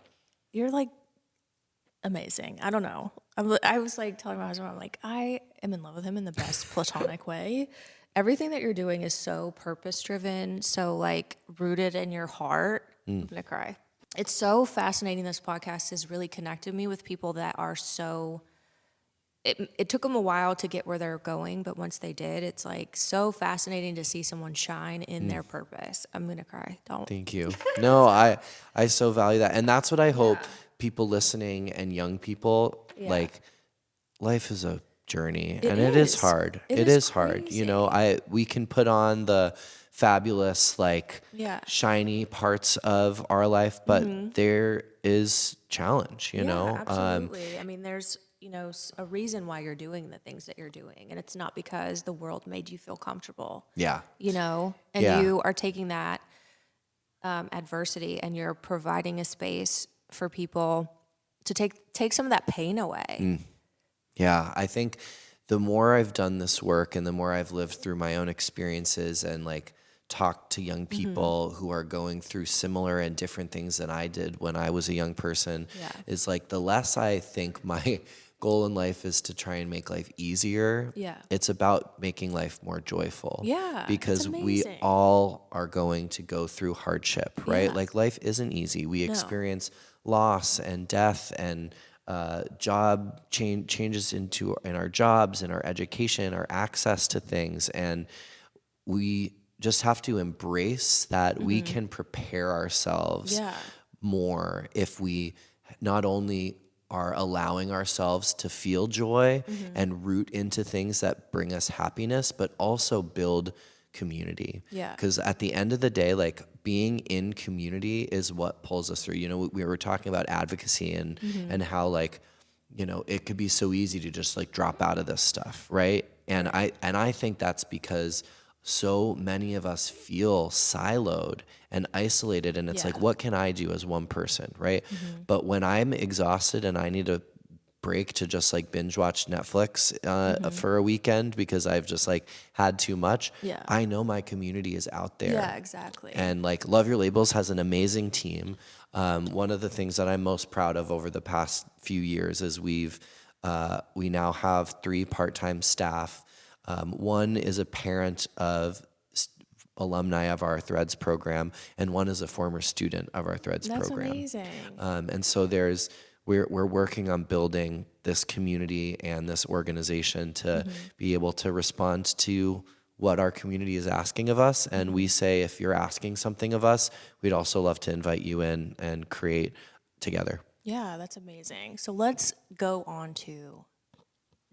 You're like amazing. I don't know. I was like telling my husband, I'm like, I am in love with him in the best platonic way. Everything that you're doing is so purpose driven, so like rooted in your heart. I'm gonna cry. It's so fascinating. This podcast has really connected me with people that are so. It took them a while to get where they're going, but once they did, it's like so fascinating to see someone shine in their purpose. I'm gonna cry. Don't. Thank you. No, I so value that. And that's what I hope Yeah. people listening and young people, Yeah. like life is a journey It and it is is. hard. It It is is hard. You know, crazy. we can put on the fabulous, like Yeah. shiny parts of our life, but there is challenge, you Yeah, know? absolutely. I mean, there's, a reason why you're doing the things that you're doing. And it's not because the world made you feel comfortable, Yeah. and Yeah. you are taking that adversity and you're providing a space for people to take some of that pain away. Yeah, I think the more I've done this work and the more I've lived through my own experiences and like talked to young people who are going through similar and different things than I did when I was a young person, Yeah. is like the less I think my goal in life is to try and make life easier. Yeah. It's about making life more joyful. Yeah, it's Because we amazing. all are going to go through hardship, right? Yeah. Like life isn't easy. We No. experience loss and death and job changes in our jobs and our education, our access to things, and we just have to embrace that we can prepare ourselves Yeah. more if we not only are allowing ourselves to feel joy and root into things that bring us happiness, but also build community. Yeah. Because at the end of the day, like being in community is what pulls us through. You know, we were talking about advocacy and how like, you know, it could be so easy to just like drop out of this stuff, right? And I think that's because so many of us feel siloed and isolated, and it's like, Yeah. what can I do as one person, right? But when I'm exhausted and I need a break to just like binge watch Netflix for a weekend because I've just like had too much, Yeah. I know my community is out there. Yeah, exactly. And like Love Your Labels has an amazing team. One of the things that I'm most proud of over the past few years is we now have 3 part-time staff. One is a parent of alumni of our Threads program, and one is a former student of our Threads That's program. amazing. And so we're working on building this community and this organization to be able to respond to what our community is asking of us. And we say, if you're asking something of us, we'd also love to invite you in and create together. Yeah, that's amazing. So let's go on to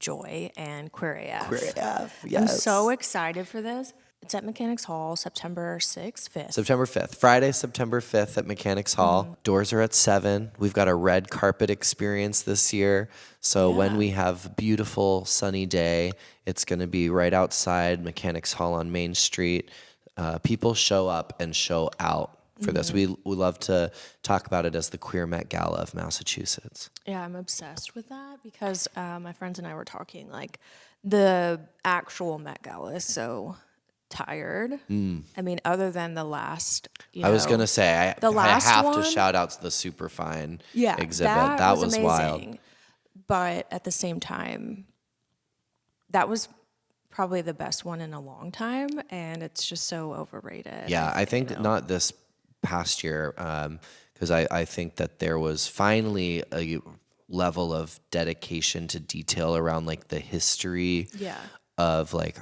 Joy and Queer AF. I'm so excited for this. It's at Mechanics Hall, September 6th, 5th. September 5th, Friday, September 5th at Mechanics Hall. Doors are at 7. We've got a red carpet experience this year. So when we have a beautiful sunny day, it's going to be right outside Mechanics Hall on Main Street. People show up and show out for this. We love to talk about it as the Queer Met Gala of Massachusetts. Yeah, I'm obsessed with that because my friends and I were talking, like, the actual Met Gala is so tired. I mean, other than the last, I was going to say, the I last have one? to shout out to the Superfine exhibit. That That was was amazing. wild. But at the same time, that was probably the best one in a long time, and it's just so overrated. Yeah, I think not this past year, because I think that there was finally a level of dedication to detail around like the history of like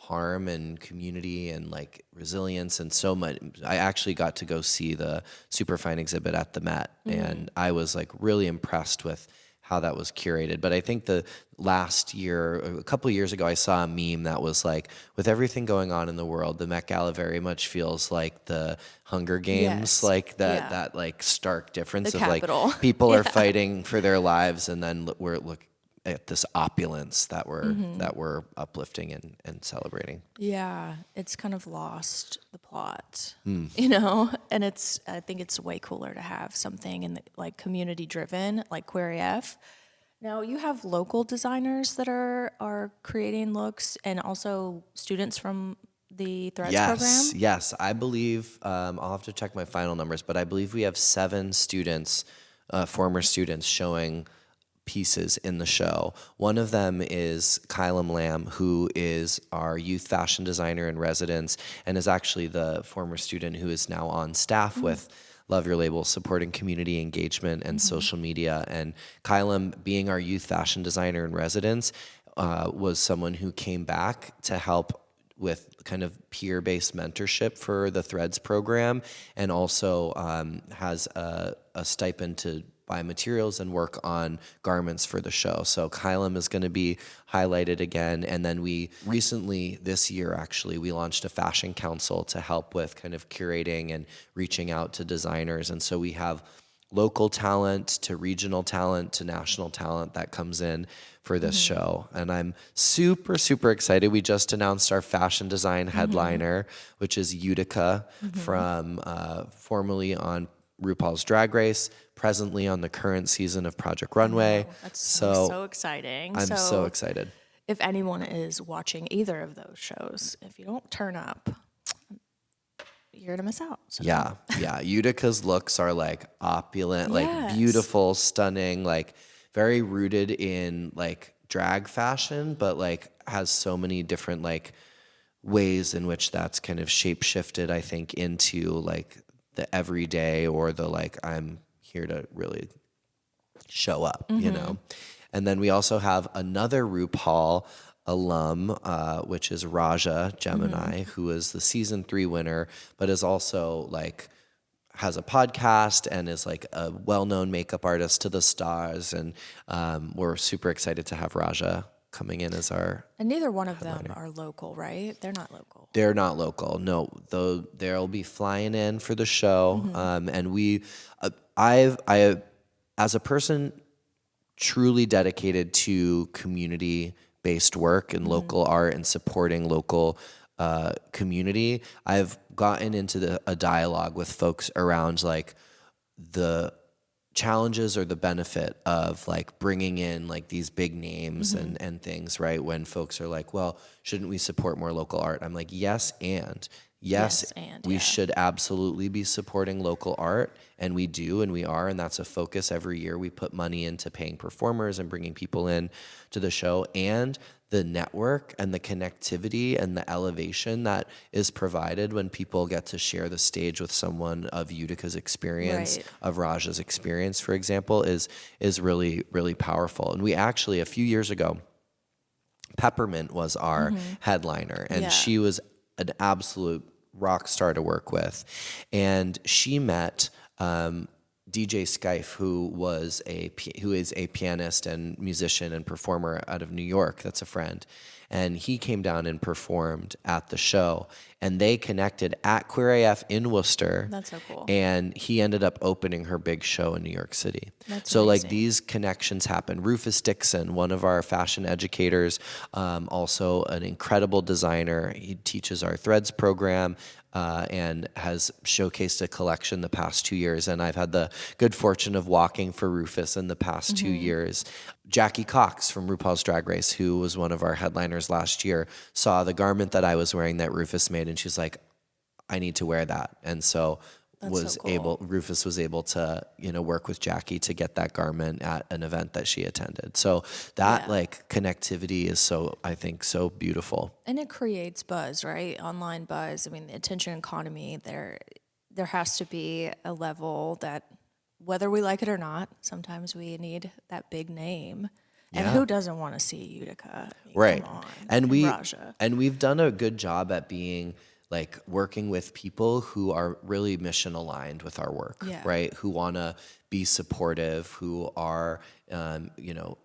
harm and community and like resilience and so much. I actually got to go see the Superfine exhibit at the Met, and I was like really impressed with how that was curated. But I think the last year, a couple of years ago, I saw a meme that was like, with everything going on in the world, the Met Gala very much feels like the Hunger Games, Yes. like Yeah. that like stark difference The of like capital. people are Yeah. fighting for their lives, and then we're looking at this opulence that we're uplifting and celebrating. Yeah, it's kind of lost the plot, Hmm. and I think it's way cooler to have something in the, like community driven, like Queer AF. Now you have local designers that are creating looks, and also students from the Threads Yes, program. yes. I believe I'll have to check my final numbers, but I believe we have 7 students, former students, showing pieces in the show. One of them is Kylam Lamb, who is our youth fashion designer in residence and is actually the former student who is now on staff with Love Your Label, supporting community engagement and social media. And Kylam, being our youth fashion designer in residence, was someone who came back to help with kind of peer-based mentorship for the Threads program, and also has a stipend to buy materials and work on garments for the show. So Kylam is going to be highlighted again. And then we recently, this year actually, we launched a fashion council to help with kind of curating and reaching out to designers. And so we have local talent to regional talent to national talent that comes in for this show. And I'm super, super excited. We just announced our fashion design headliner, which is UTICA, from formerly on RuPaul's Drag Race, presently on the current season of Project Runway. That's So so exciting. I'm so So excited. if anyone is watching either of those shows, if you don't turn up, you're gonna miss out. So Yeah, yeah. Utica's looks are like opulent, like yes. beautiful, stunning, like very rooted in like drag fashion, but like has so many different like ways in which that's kind of shape shifted, I think, into like the everyday or the like, I'm here to really show up, you know? And then we also have another RuPaul alum, which is Raja Gemini, who is the season 3 winner, but is also like has a podcast and is like a well-known makeup artist to the stars. And we're super excited to have Raja coming in as our And neither one of them headliner. are local, right? They're not local. They're not local. No, though they'll be flying in for the show. And I, as a person truly dedicated to community-based work and local art and supporting local community, I've gotten into a dialogue with folks around like the challenges or the benefit of like bringing in like these big names and things, right? When folks are like, well, shouldn't we support more local art? I'm like, yes, and yes, Yes, and we yeah. should absolutely be supporting local art, and we do, and we are, and that's a focus every year. We put money into paying performers and bringing people in to the show, and the network and the connectivity and the elevation that is provided when people get to share the stage with someone of Utica's experience, Right. of Raja's experience, for example, is really, really powerful. And we actually, a few years ago, Peppermint was our headliner, and Yeah. she was an absolute rock star to work with. And she met DJ Skyfe, who is a pianist and musician and performer out of New York. That's a friend. And he came down and performed at the show, and they connected at Queer AF in Worcester. That's so cool. And he ended up opening her big show in New York City. That's so like amazing. these connections happen. Rufus Dixon, one of our fashion educators, also an incredible designer. He teaches our Threads program. And has showcased a collection the past 2 years. And I've had the good fortune of walking for Rufus in the past 2 years. Jackie Cox from RuPaul's Drag Race, who was one of our headliners last year, saw the garment that I was wearing that Rufus made, and she's like, I need to wear that. And so That's so cool. Rufus was able to, work with Jackie to get that garment at an event that she attended. So that Yeah. like connectivity is I think so beautiful. And it creates buzz, right? Online buzz. I mean, the attention economy, there has to be a level that, whether we like it or not, sometimes we need that big name. And Yeah. who doesn't want to see Utica? I mean, Right. come on. And And Raja. we've done a good job at being like working with people who are really mission aligned with our work, Yeah. right? Who want to be supportive, who are, you know,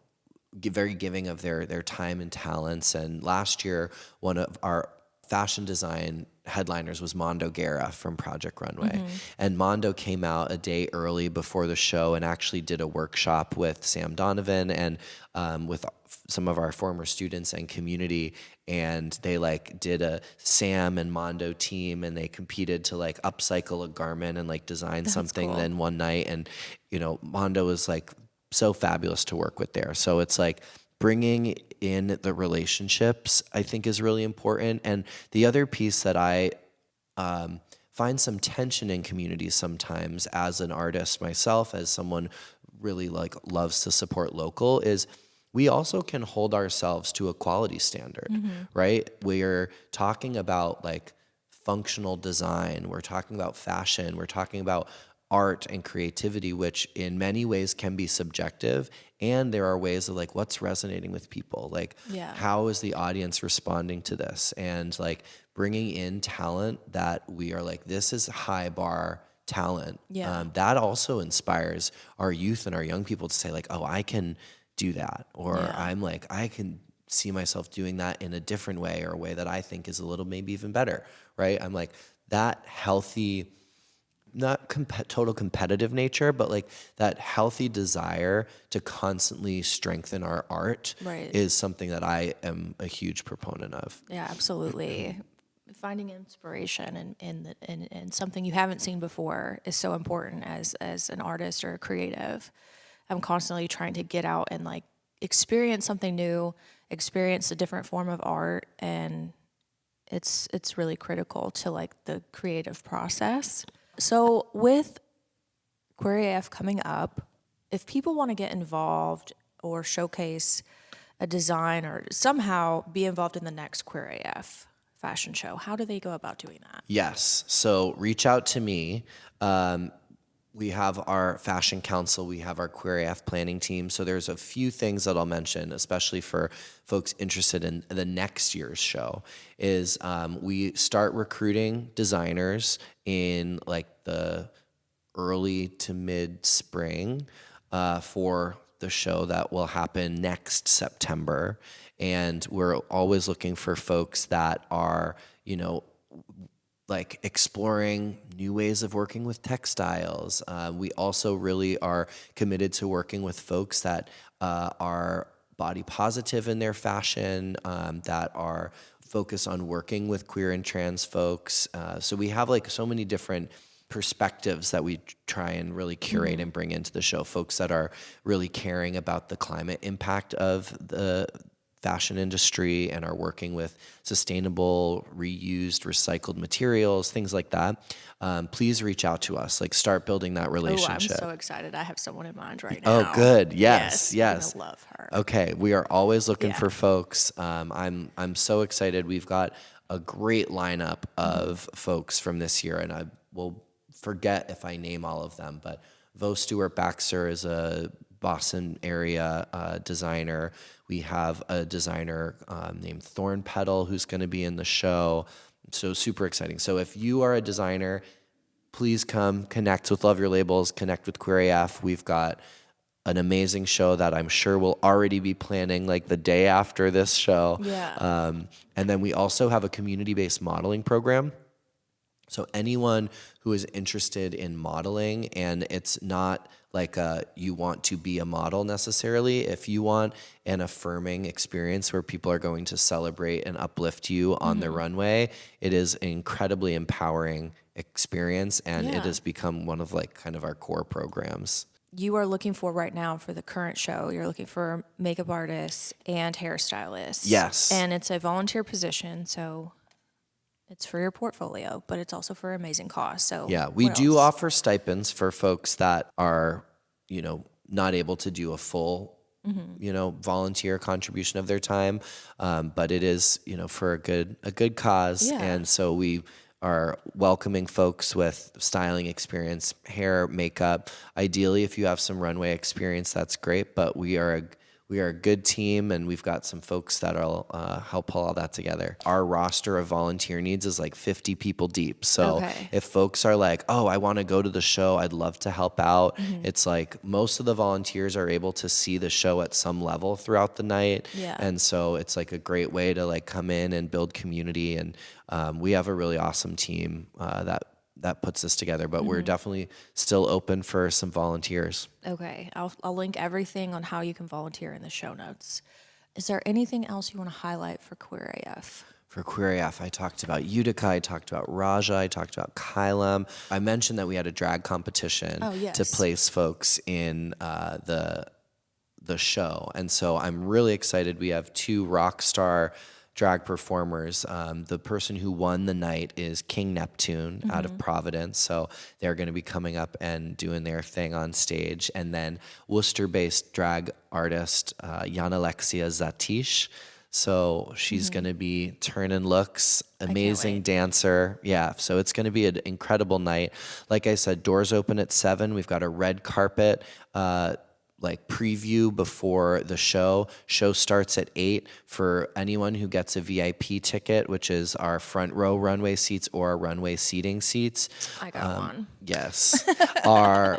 very giving of their time and talents. And last year, one of our fashion design headliners was Mondo Guerra from Project Runway. And Mondo came out a day early before the show and actually did a workshop with Sam Donovan and with some of our former students and community. And they like did a Sam and Mondo team, and they competed to like upcycle a garment and like design something cool. then one night. And, you know, Mondo was like so fabulous to work with there. So it's like bringing in the relationships, I think, is really important. And the other piece that I find some tension in communities sometimes as an artist myself, as someone really like loves to support local, is we also can hold ourselves to a quality standard, right? We're talking about like functional design, we're talking about fashion, we're talking about art and creativity, which in many ways can be subjective. And there are ways of like what's resonating with people, like Yeah. how is the audience responding to this, and like bringing in talent that we are like, this is high bar talent. Yeah. That also inspires our youth and our young people to say like, oh, I can do that, or Yeah. I'm like, I can see myself doing that in a different way, or a way that I think is a little maybe even better, right? I'm like that healthy, not total competitive nature, but like that healthy desire to constantly strengthen our art Right. is something that I am a huge proponent of. Yeah, absolutely. Finding inspiration in something you haven't seen before is so important as an artist or a creative. I'm constantly trying to get out and like experience something new, experience a different form of art, and it's really critical to like the creative process. So with Queer AF coming up, if people want to get involved or showcase a design or somehow be involved in the next Queer AF fashion show, how do they go about doing that? Yes. So reach out to me. We have our fashion council, we have our Queer AF planning team. So there's a few things that I'll mention, especially for folks interested in the next year's show, is we start recruiting designers in like the early to mid spring for the show that will happen next September. And we're always looking for folks that are, you know, like exploring new ways of working with textiles. We also really are committed to working with folks that are body positive in their fashion, that are focused on working with queer and trans folks. So we have like so many different perspectives that we try and really curate and bring into the show. Folks that are really caring about the climate impact of the fashion industry and are working with sustainable, reused, recycled materials, things like that. Please reach out to us. Like, start building that Oh, I'm relationship. so excited. I have someone in mind right Oh, now. good. Yes, You're yes. gonna love her. Okay, we are always looking Yeah. for folks. I'm so excited. We've got a great lineup of folks from this year, and I will forget if I name all of them. But Vo Stewart Baxter is a Boston area designer. We have a designer named Thorn Petal who's going to be in the show. So super exciting. So if you are a designer, please come connect with Love Your Labels, connect with Queer AF. We've got an amazing show that I'm sure we'll already be planning like the day after this show. Yeah. And then we also have a community-based modeling program. So anyone who is interested in modeling, and it's not like you want to be a model necessarily, if you want an affirming experience where people are going to celebrate and uplift you on the runway, it is an incredibly empowering experience, and it Yeah. has become one of like kind of our core programs. You are looking for right now for the current show, you're looking for makeup artists and hairstylists. Yes. And it's a volunteer position, so it's for your portfolio, but it's also for amazing cost. So Yeah, we what do else? offer stipends for folks that are, you know, not able to do a full, you know, volunteer contribution of their time, but it is, you know, for a good cause, Yeah. and so we are welcoming folks with styling experience, hair, makeup. Ideally, if you have some runway experience, that's great. But we are a good team, and we've got some folks that'll help pull all that together. Our roster of volunteer needs is like 50 people deep. So Okay. if folks are like, oh, I want to go to the show, I'd love to help out. It's like most of the volunteers are able to see the show at some level throughout the night. Yeah. And so it's like a great way to like come in and build community. And we have a really awesome team that puts this together, but we're definitely still open for some volunteers. Okay, I'll link everything on how you can volunteer in the show notes. Is there anything else you want to highlight for Queer AF? For Queer AF, I talked about UTICA, I talked about Raja, I talked about Kylem. I mentioned that we had a drag competition Oh, yes. to place folks in the show. And so I'm really excited. We have 2 rock star drag performers. The person who won the night is King Neptune out of Providence. So they're going to be coming up and doing their thing on stage. And then Worcester-based drag artist Yana Alexia Zatish. So she's going to be turning looks, amazing wait. dancer. Yeah, so it's going to be an incredible night. Like I said, doors open at 7. We've got a red carpet like preview before the show. Show starts at 8 for anyone who gets a VIP ticket, which is our front row runway seats or our runway seating seats. I got one. Yes.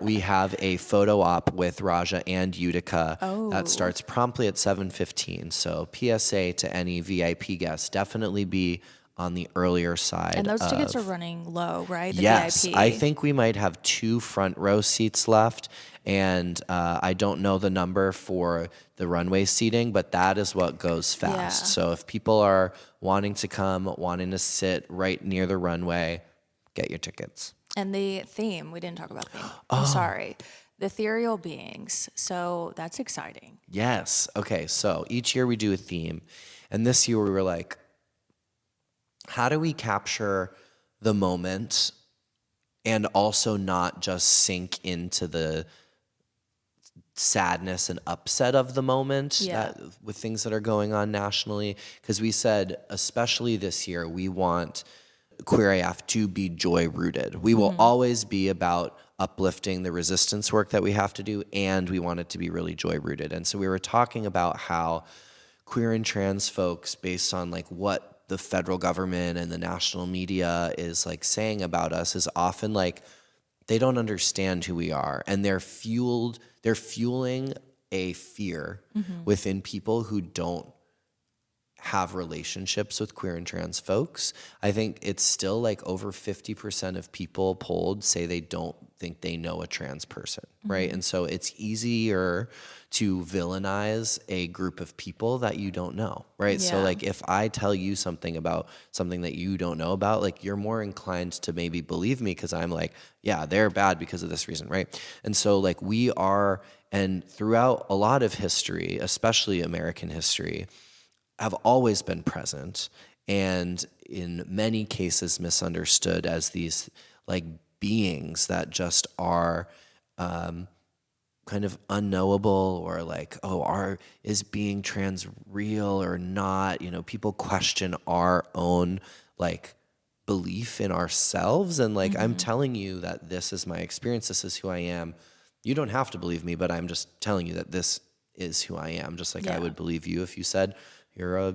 We have a photo op with Raja and UTICA that starts promptly at 7:15. So PSA to any VIP guests, definitely be on the earlier side. And those tickets are running low, right? The Yes, VIP. I think we might have 2 front row seats left, and I don't know the number for the runway seating, but that is what goes fast. Yeah. So if people are wanting to come, wanting to sit right near the runway, get your tickets. And the theme, we didn't talk about theme. I'm sorry. The ethereal beings. So that's exciting. Yes. Okay, so each year we do a theme, and this year we were like, how do we capture the moment and also not just sink into the sadness and upset of the moment with things that are going on nationally? Because we said, especially this year, we want Queer AF to be joy rooted. We will always be about uplifting the resistance work that we have to do, and we want it to be really joy rooted. And so we were talking about how queer and trans folks, based on like what the federal government and the national media is like saying about us, is often like they don't understand who we are, and they're fueling a fear within people who don't have relationships with queer and trans folks. I think it's still like over 50% of people polled say they don't think they know a trans person, right? And so it's easier to villainize a group of people that you don't know, right? So Yeah. like if I tell you something about something that you don't know about, like you're more inclined to maybe believe me because I'm like, yeah, they're bad because of this reason, right? And so like we are, and throughout a lot of history, especially American history, have always been present, and in many cases misunderstood as these like beings that just are kind of unknowable, or like, oh, is being trans real or not? You know, people question our own like belief in ourselves, and like I'm telling you that this is my experience, this is who I am. You don't have to believe me, but I'm just telling you that this is who I am, just like I would believe you if you said you're a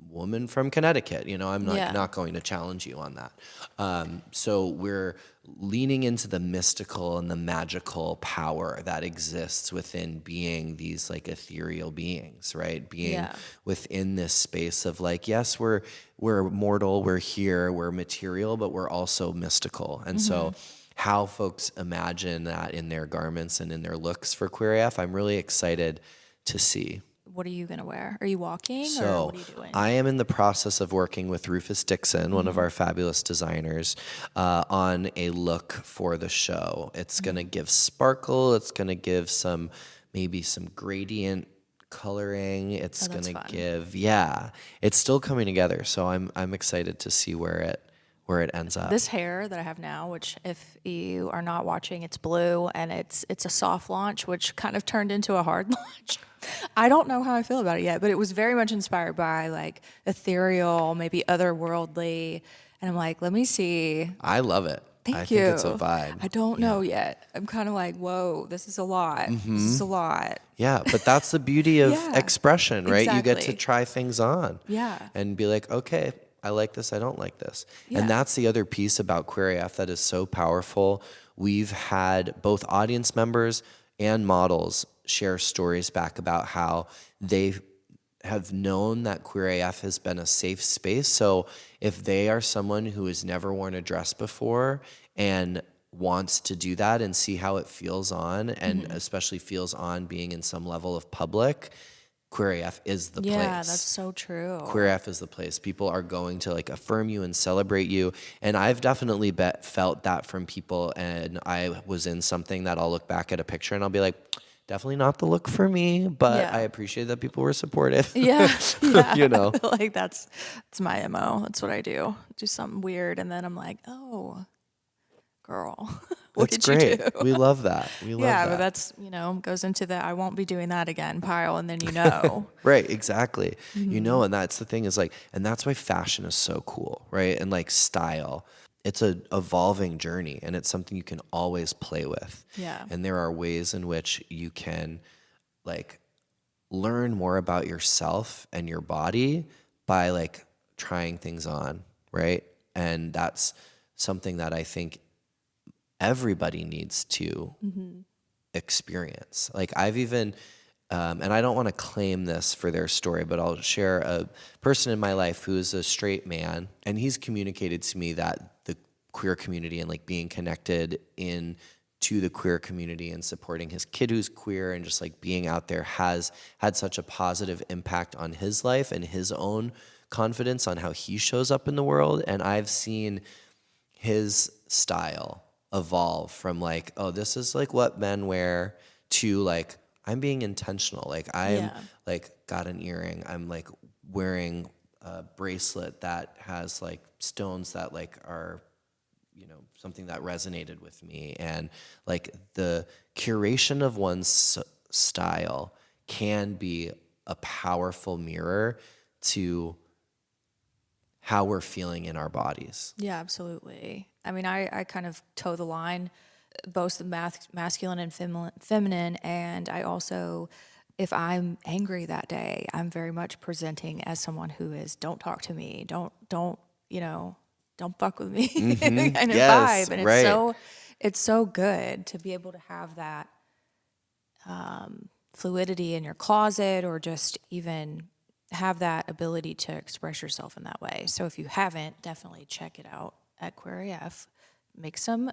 woman from Connecticut. I'm not going to challenge you on that. So we're leaning into the mystical and the magical power that exists within being these like ethereal beings, right? Being within this space of like, yes, we're mortal, we're here, we're material, but we're also mystical. And so how folks imagine that in their garments and in their looks for Queer AF, I'm really excited to see. What are you going to wear? Are you walking or So what are you doing? I am in the process of working with Rufus Dixon, one of our fabulous designers, on a look for the show. It's going to give sparkle. It's going to give maybe some gradient coloring. It's going to give, it's still coming together. So I'm excited to see where it ends up. This hair that I have now, which if you are not watching, it's blue and it's a soft launch, which kind of turned into a hard launch. I don't know how I feel about it yet, but it was very much inspired by like ethereal, maybe otherworldly. And I'm like, let me see. I love it. Thank I you. think it's a vibe. I don't know yet. I'm kind of like, whoa, this is a lot. This is a lot. Yeah, but that's the beauty of Yeah, expression, right? You get to exactly. try things on. Yeah. And be like, okay, I like this, I don't like this. And Yeah. that's the other piece about Queer AF that is so powerful. We've had both audience members and models share stories back about how they have known that Queer AF has been a safe space. So if they are someone who has never worn a dress before and wants to do that and see how it feels on, and especially feels on being in some level of public, Queer AF is the Yeah, that's place. so true. Queer AF is the place. People are going to like affirm you and celebrate you. And I've definitely felt that from people. And I was in something that I'll look back at a picture and I'll be like, definitely not the look for me, but Yeah. I appreciate that people were supportive. Yeah, yeah. You know? I feel like that's my MO. That's what I do. Do something weird, and then I'm like, oh, girl, what That's did you great. do? We love that. We love Yeah, that. but that's, goes into the I won't be doing that again pile, and then Right, exactly. You know, and that's the thing is like, and that's why fashion is so cool, right? And like style, it's a evolving journey and it's something you can always play with. Yeah. And there are ways in which you can like learn more about yourself and your body by like trying things on, right? And that's something that I think everybody needs to experience. Like I've even, and I don't want to claim this for their story, but I'll share a person in my life who is a straight man, and he's communicated to me that the queer community and like being connected in to the queer community and supporting his kid who's queer and just like being out there has had such a positive impact on his life and his own confidence on how he shows up in the world. And I've seen his style evolve from like, oh, this is like what men wear to like, I'm being intentional. Like I'm Yeah. like got an earring. I'm like wearing a bracelet that has like stones that like are, you know, something that resonated with me. And like the curation of one's style can be a powerful mirror to how we're feeling in our bodies. Yeah, absolutely. I mean, I kind of toe the line, both the masculine and feminine. And I also, if I'm angry that day, I'm very much presenting as someone who is, don't talk to me, don't fuck with me kind of Yes, vibe. And right. it's so good to be able to have that fluidity in your closet, or just even have that ability to express yourself in that way. So if you haven't, definitely check it out at Queer AF. Make some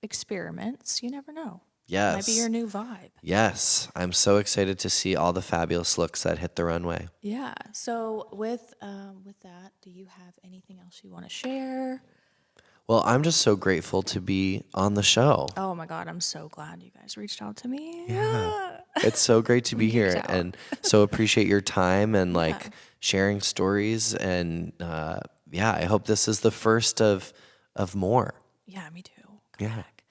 experiments. You never know. Might be Yes. your new vibe. Yes. I'm so excited to see all the fabulous looks that hit the runway. Yeah. So with that, do you have anything else you want to share? Well, I'm just so grateful to be on the show. Oh my God, I'm so glad you guys reached out to me. Yeah. It's so great to be geeked here out. and so appreciate your time and like sharing stories. And yeah, I hope this is the first of more. Yeah, me too. Come Yeah. back.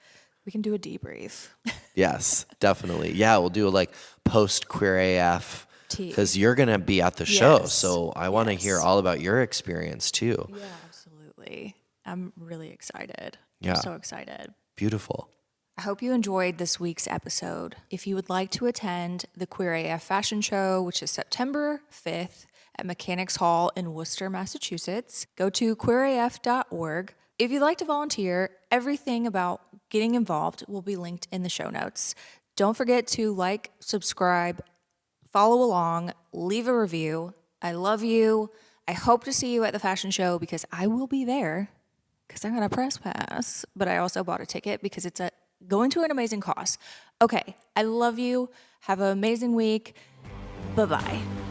We can do a debrief. Yes, definitely. Yeah, we'll do a like post Queer AF Tea. because you're going to be at the show. Yes. So I want to hear Yes. all about your experience too. Yeah, absolutely. I'm really excited. Yeah. I'm so excited. Beautiful. I hope you enjoyed this week's episode. If you would like to attend the Queer AF Fashion Show, which is September 5th at Mechanics Hall in Worcester, Massachusetts, go to queeraf.org. If you'd like to volunteer, everything about getting involved will be linked in the show notes. Don't forget to like, subscribe, follow along, leave a review. I love you. I hope to see you at the fashion show because I will be there because I got a press pass, but I also bought a ticket because it's going to an amazing cause. Okay, I love you. Have an amazing week. Bye-bye.